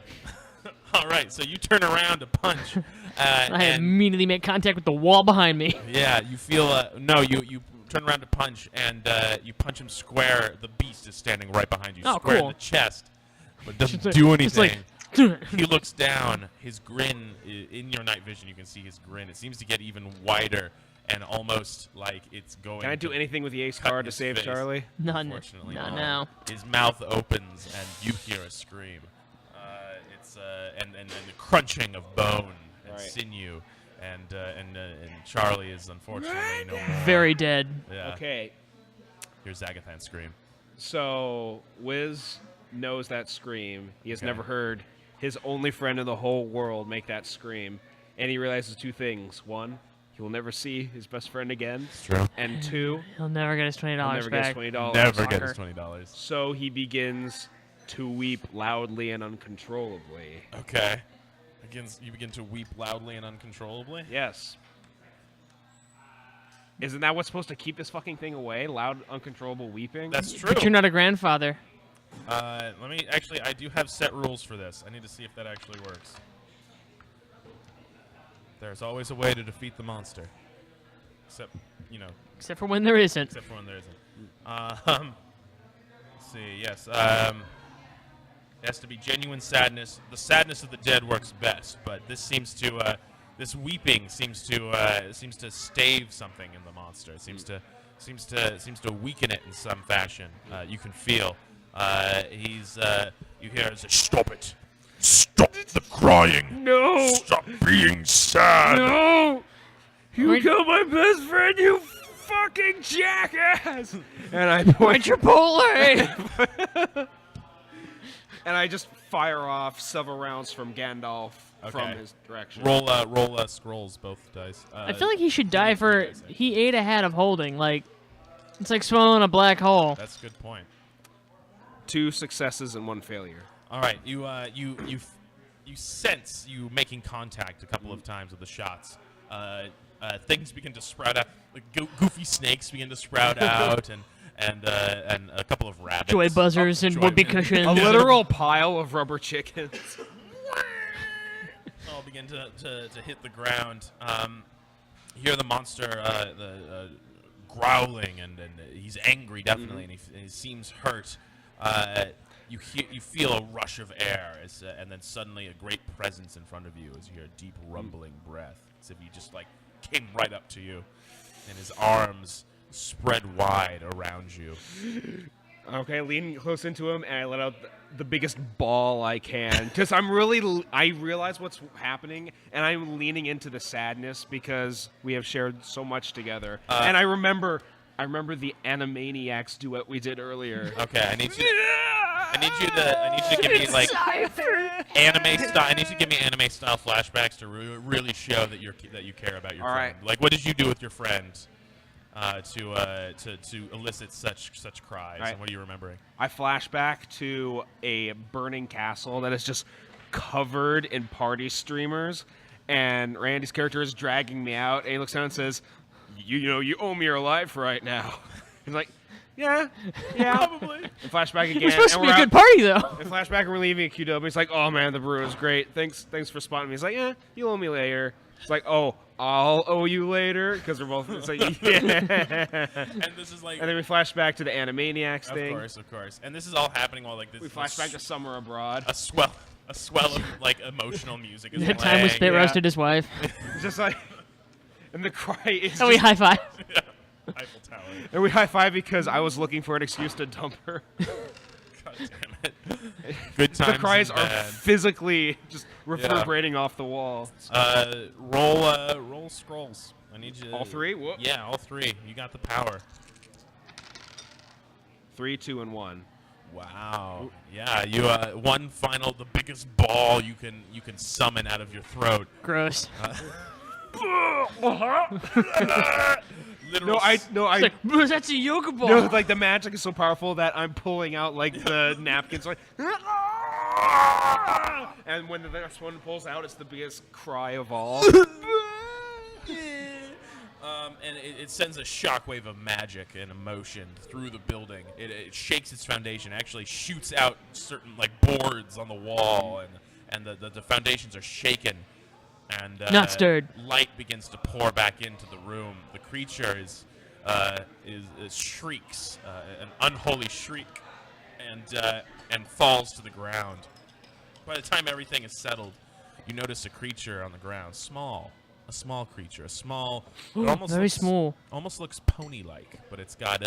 All right, so you turn around to punch. I and immediately make contact with the wall behind me. yeah, you feel no. You turn around to punch, and you punch him square. The beast is standing right behind you, Oh, square cool. in the chest, but doesn't Just do like- just anything. like- He looks down. His grin in your night vision. You can see his grin. It seems to get even wider and almost like it's going. Can I do to anything with the ace cut card to his save face. Charlie? Not Unfortunately, Not no. now. His mouth opens and you hear a scream. It's and the crunching of bone and Right. sinew, and Charlie is unfortunately no more. Very dead. Yeah. Okay, Here's Zagathan scream. so Wiz knows that scream. He has Okay. never heard his only friend in the whole world make that scream. And he realizes two things. One, he will never see his best friend again. It's true. And two, He'll never get his $20 he'll never back. get his $20. Never get his Fucker. $20. So he begins to weep loudly and uncontrollably. Okay. You begin to weep loudly and uncontrollably. Yes. Isn't that what's supposed to keep this fucking thing away? Loud, uncontrollable weeping? That's true. But you're not a grandfather. Let me actually. I do have set rules for this. I need to see if that actually works. There's always a way to defeat the monster. Except, Except for when there isn't. except for when there isn't. Let's see. Yes. It has to be genuine sadness. The sadness of the dead works best, but this seems to, this weeping seems to stave something in the monster. It seems to weaken it in some fashion. You can feel. You hear it say, "Stop it! Stop the crying! No! Stop being sad!" No! You Wait- killed my best friend, you fucking jackass! And I point Chipotle! and I just fire off several rounds from Gandalf from Okay. his direction. Roll scrolls, both dice. I feel like he should die for. He ate a hat of holding. Like, it's like swallowing a black hole. That's a good point. 2 successes and 1 failure. All right, you sense you making contact a couple of times with the shots. Things begin to sprout out. Like goofy snakes begin to sprout out, and a couple of rabbits. Joy buzzers and Joy- whoopee cushions. A literal pile of rubber chickens. all begin to hit the ground. You hear the monster growling, and he's angry definitely, and he seems hurt. You feel a rush of air, and then suddenly a great presence in front of you as you hear a deep rumbling breath, as if he just like came right up to you, and his arms spread wide around you. Okay, lean close into him, and I let out the biggest bawl I can. Because I realize what's happening, and I'm leaning into the sadness because we have shared so much together. And I remember the Animaniacs duet we did earlier. Okay, I need you to give me like anime style. I need you to give me anime style flashbacks to really show that you care about your All friend. right. Like, what did you do with your friend to elicit such cries? Right. And what are you remembering? I flash back to a burning castle that is just covered in party streamers, and Randy's character is dragging me out, and he looks down and says, you owe me your life right now. He's like, yeah, Probably. And flashback again. We're supposed to and be a we're good party, though. And flashback, and we're leaving at QW. He's like, oh man, the brew is great. Thanks for spotting me. He's like, yeah, you owe me later. It's like, oh, I'll owe you later, because we're both. It's like, yeah. And this is like, And then we flash back to the Animaniacs thing. of course. And this is all happening while like this. We flash back to Summer Abroad. a swell of like emotional music is The time we playing. spit yeah. roasted his wife. It's just like, and the cry is. And we just- high five. Eiffel Tower. and we high five because I was looking for an excuse to dump her. God damn it. Good times. The cries and are bad. physically just reverberating off the wall. Roll scrolls. I need you. All 3? Whoop. Yeah, all 3. You got the power. 3, 2, and 1. Wow. Yeah, you the biggest ball you can summon out of your throat. Gross. Literal It's like, that's a yoga ball. No, like the magic is so powerful that I'm pulling out like the napkins, like, and when the next one pulls out, it's the biggest cry of all. And it sends a shockwave of magic and emotion through the building. It shakes its foundation, actually shoots out certain like boards on the wall, and the foundations are shaken. And Not stirred. Light begins to pour back into the room. The creature is shrieks, an unholy shriek, and falls to the ground. By the time everything is settled, you notice a creature on the ground, a small creature, it almost very looks, small. almost looks pony-like, but it's got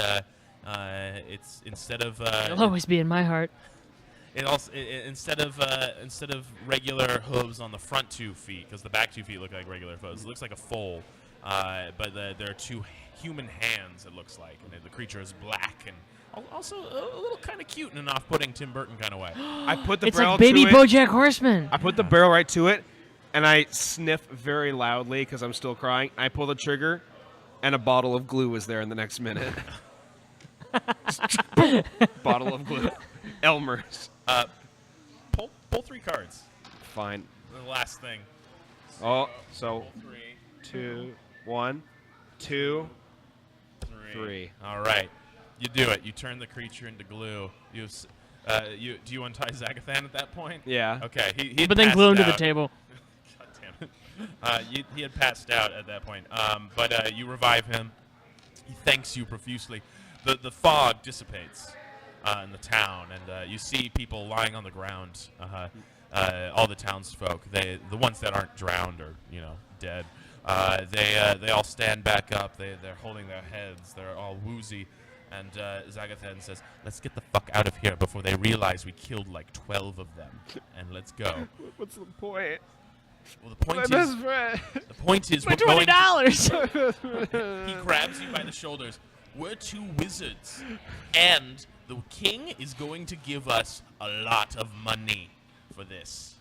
it's instead of You'll always be in my heart. it also instead of regular hooves on the front 2 feet, because the back 2 feet look like regular hooves. It looks like a foal, but there are 2 human hands. It looks like, and the creature is black and also a little kind of cute in an off-putting Tim Burton kind of way. I put the It's barrel like baby to it. BoJack Horseman. I put the barrel right to it, and I sniff very loudly because I'm still crying. I pull the trigger, and a bottle of glue is there in the next minute. Bottle of glue. Elmer's. Pull 3 cards. Fine. The last thing. Oh, so Pull 3. 2, 1, 2, 3. All right, you do it. You turn the creature into glue. Do you untie Zagathan at that point? Yeah. Okay. He But then passed glue him to the out. table. God damn He had passed out at that point, but you revive him. He thanks you profusely. The fog dissipates in the town, and you see people lying on the ground. All the townsfolk, the ones that aren't drowned or dead, they all stand back up. They're holding their heads. They're all woozy. And Zagathan says, "Let's get the fuck out of here before they realize we killed like 12 of them, and let's go." What's the point? Well, the point My is, best friend. For $20. He grabs you by the shoulders. We're two wizards, and the king is going to give us a lot of money for this.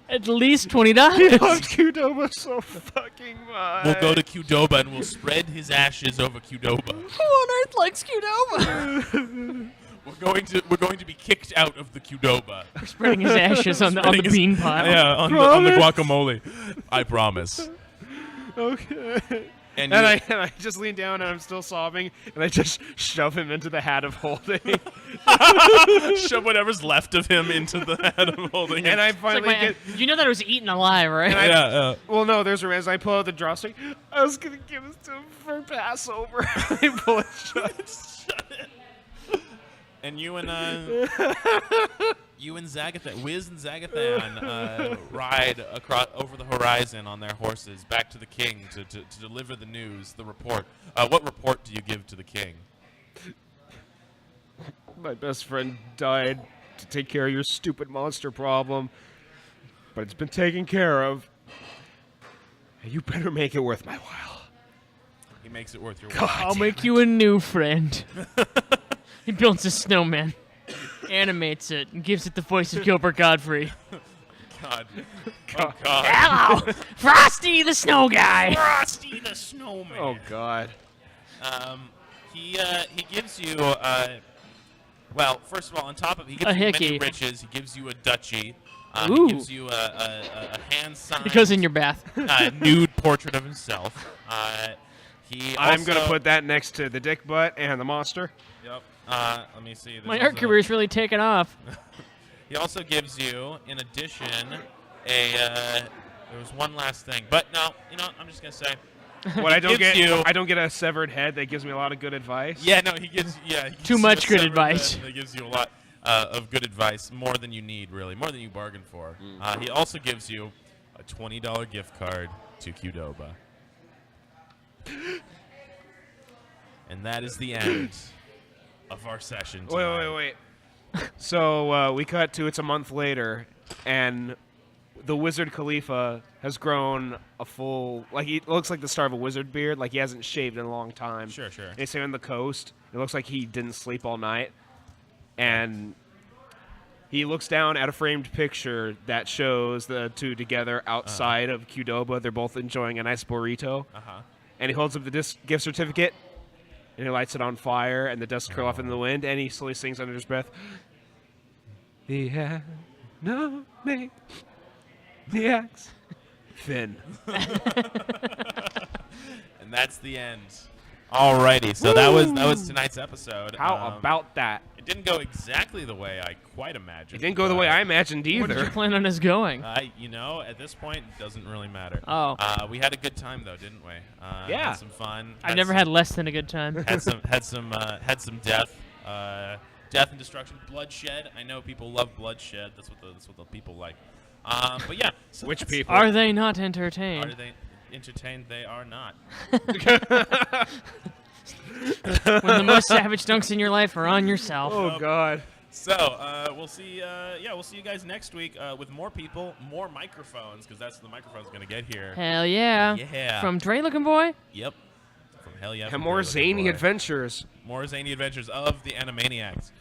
At least $20. loves Qdoba so fucking much. We'll go to Qdoba and we'll spread his ashes over Qdoba. Who on earth likes Qdoba? We're going to be kicked out of the Qdoba. Spreading his ashes on the Spreading his- bean pile. Yeah, on the guacamole. I promise. Okay. And And I just lean down and I'm still sobbing and I just shove him into the hat of holding. shove whatever's left of him into the head of holding and it. I It's like finally get. you know that it was eaten alive, right? Yeah. Well, no, there's a as I pull out the drawstring. I was gonna give this to him for Passover. I pull it shut. And you and Zagathan, Wiz and Zagathan, ride across over the horizon on their horses back to the king to deliver the news, the report. What report do you give to the king? My best friend died to take care of your stupid monster problem, but it's been taken care of. You better make it worth my while. He makes it worth your while. I'll make you a new friend. He builds a snowman, animates it, and gives it the voice of Gilbert Godfrey. God. Oh, God. Hello, Frosty the Snow Guy. Frosty the Snowman. Oh God. He gives you, well, first of all, on top of he gives A you many hickey. riches. He gives you a duchy. Ooh. He gives you a hand-signed It goes in your bath. nude portrait of himself. I'm gonna also- put that next to the dick butt and the monster. Yep. Let me see. There's My also- art career's really taken off. He also gives you, in addition, there was one last thing, but no, I'm just gonna say. What I don't gives get, you- I don't get a severed head. That gives me a lot of good advice. Yeah, no, he gives he gives Too you much a good severed advice. head. He gives you a lot of good advice, more than you need, really, more than you bargained for. He also gives you a $20 gift card to Qdoba. And that is the end of our session tonight. Wait. So we cut to it's a month later, and the Wizard Khalifa has grown a full, like he looks like the start of a wizard beard, like he hasn't shaved in a long time. Sure. And he's here on the coast. It looks like he didn't sleep all night, and he looks down at a framed picture that shows the two together outside of Qdoba. They're both enjoying a nice burrito, and he holds up the gift certificate. And he lights it on fire, and the dust curl off in the wind, and he slowly sings under his breath. He had no me, the axe, Finn. And that's the end. Alrighty, so that was tonight's episode. How about that? It didn't go exactly the way I quite imagined. It didn't go the way I imagined Where did you either. plan on us going? At this point, it doesn't really matter. Oh. We had a good time though, didn't we? Yeah. Had some fun. I've never had less than a good time. had some death, death and destruction, bloodshed. I know people love bloodshed. That's what the people like. But yeah. So Which that's- people? Are they not Are entertained? they entertained? They are not. When the most savage dunks in your life are on yourself. Oh God. So we'll see. We'll see you guys next week with more people, more microphones, because that's the microphone's gonna get here. Hell yeah. Yeah. From Dre Looking Boy? Yep. From hell yeah. And from more Gorilla zany Boy. adventures. More zany adventures of the Animaniacs.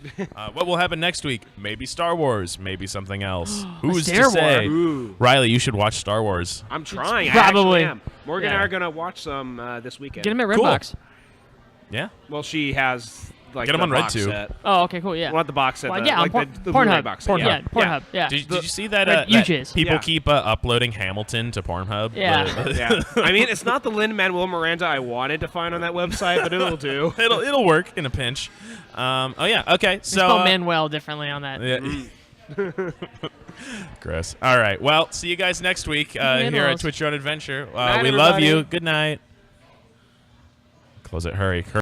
What will happen next week? Maybe Star Wars. Maybe something else. Who's Star to say? Wars. Ooh. Riley, you should watch Star Wars. I'm trying. I Probably. actually am. Morgan and I Yeah. are gonna watch some this weekend. Get him at Cool. Redbox. Yeah. Well, she has like Get 'em the on Red box too. set. Oh, okay, cool, yeah. Well, not the box set. Well, the, yeah, like on the Blu-ray Pornhub. box set. Yeah, Pornhub, yeah. Did you see that? Red that UJs. people Yeah. keep uploading Hamilton to Pornhub. Yeah. Yeah. I mean, it's not the Lin-Manuel Miranda I wanted to find on that website, but it'll do. it'll work in a pinch. Oh yeah. Okay. They So spell Manuel differently on that. yeah. Gross. All right. Well, see you guys next week here Animals. at Twitch Your Own Adventure. Night, We love everybody. you. Good night. Close it. Hurry.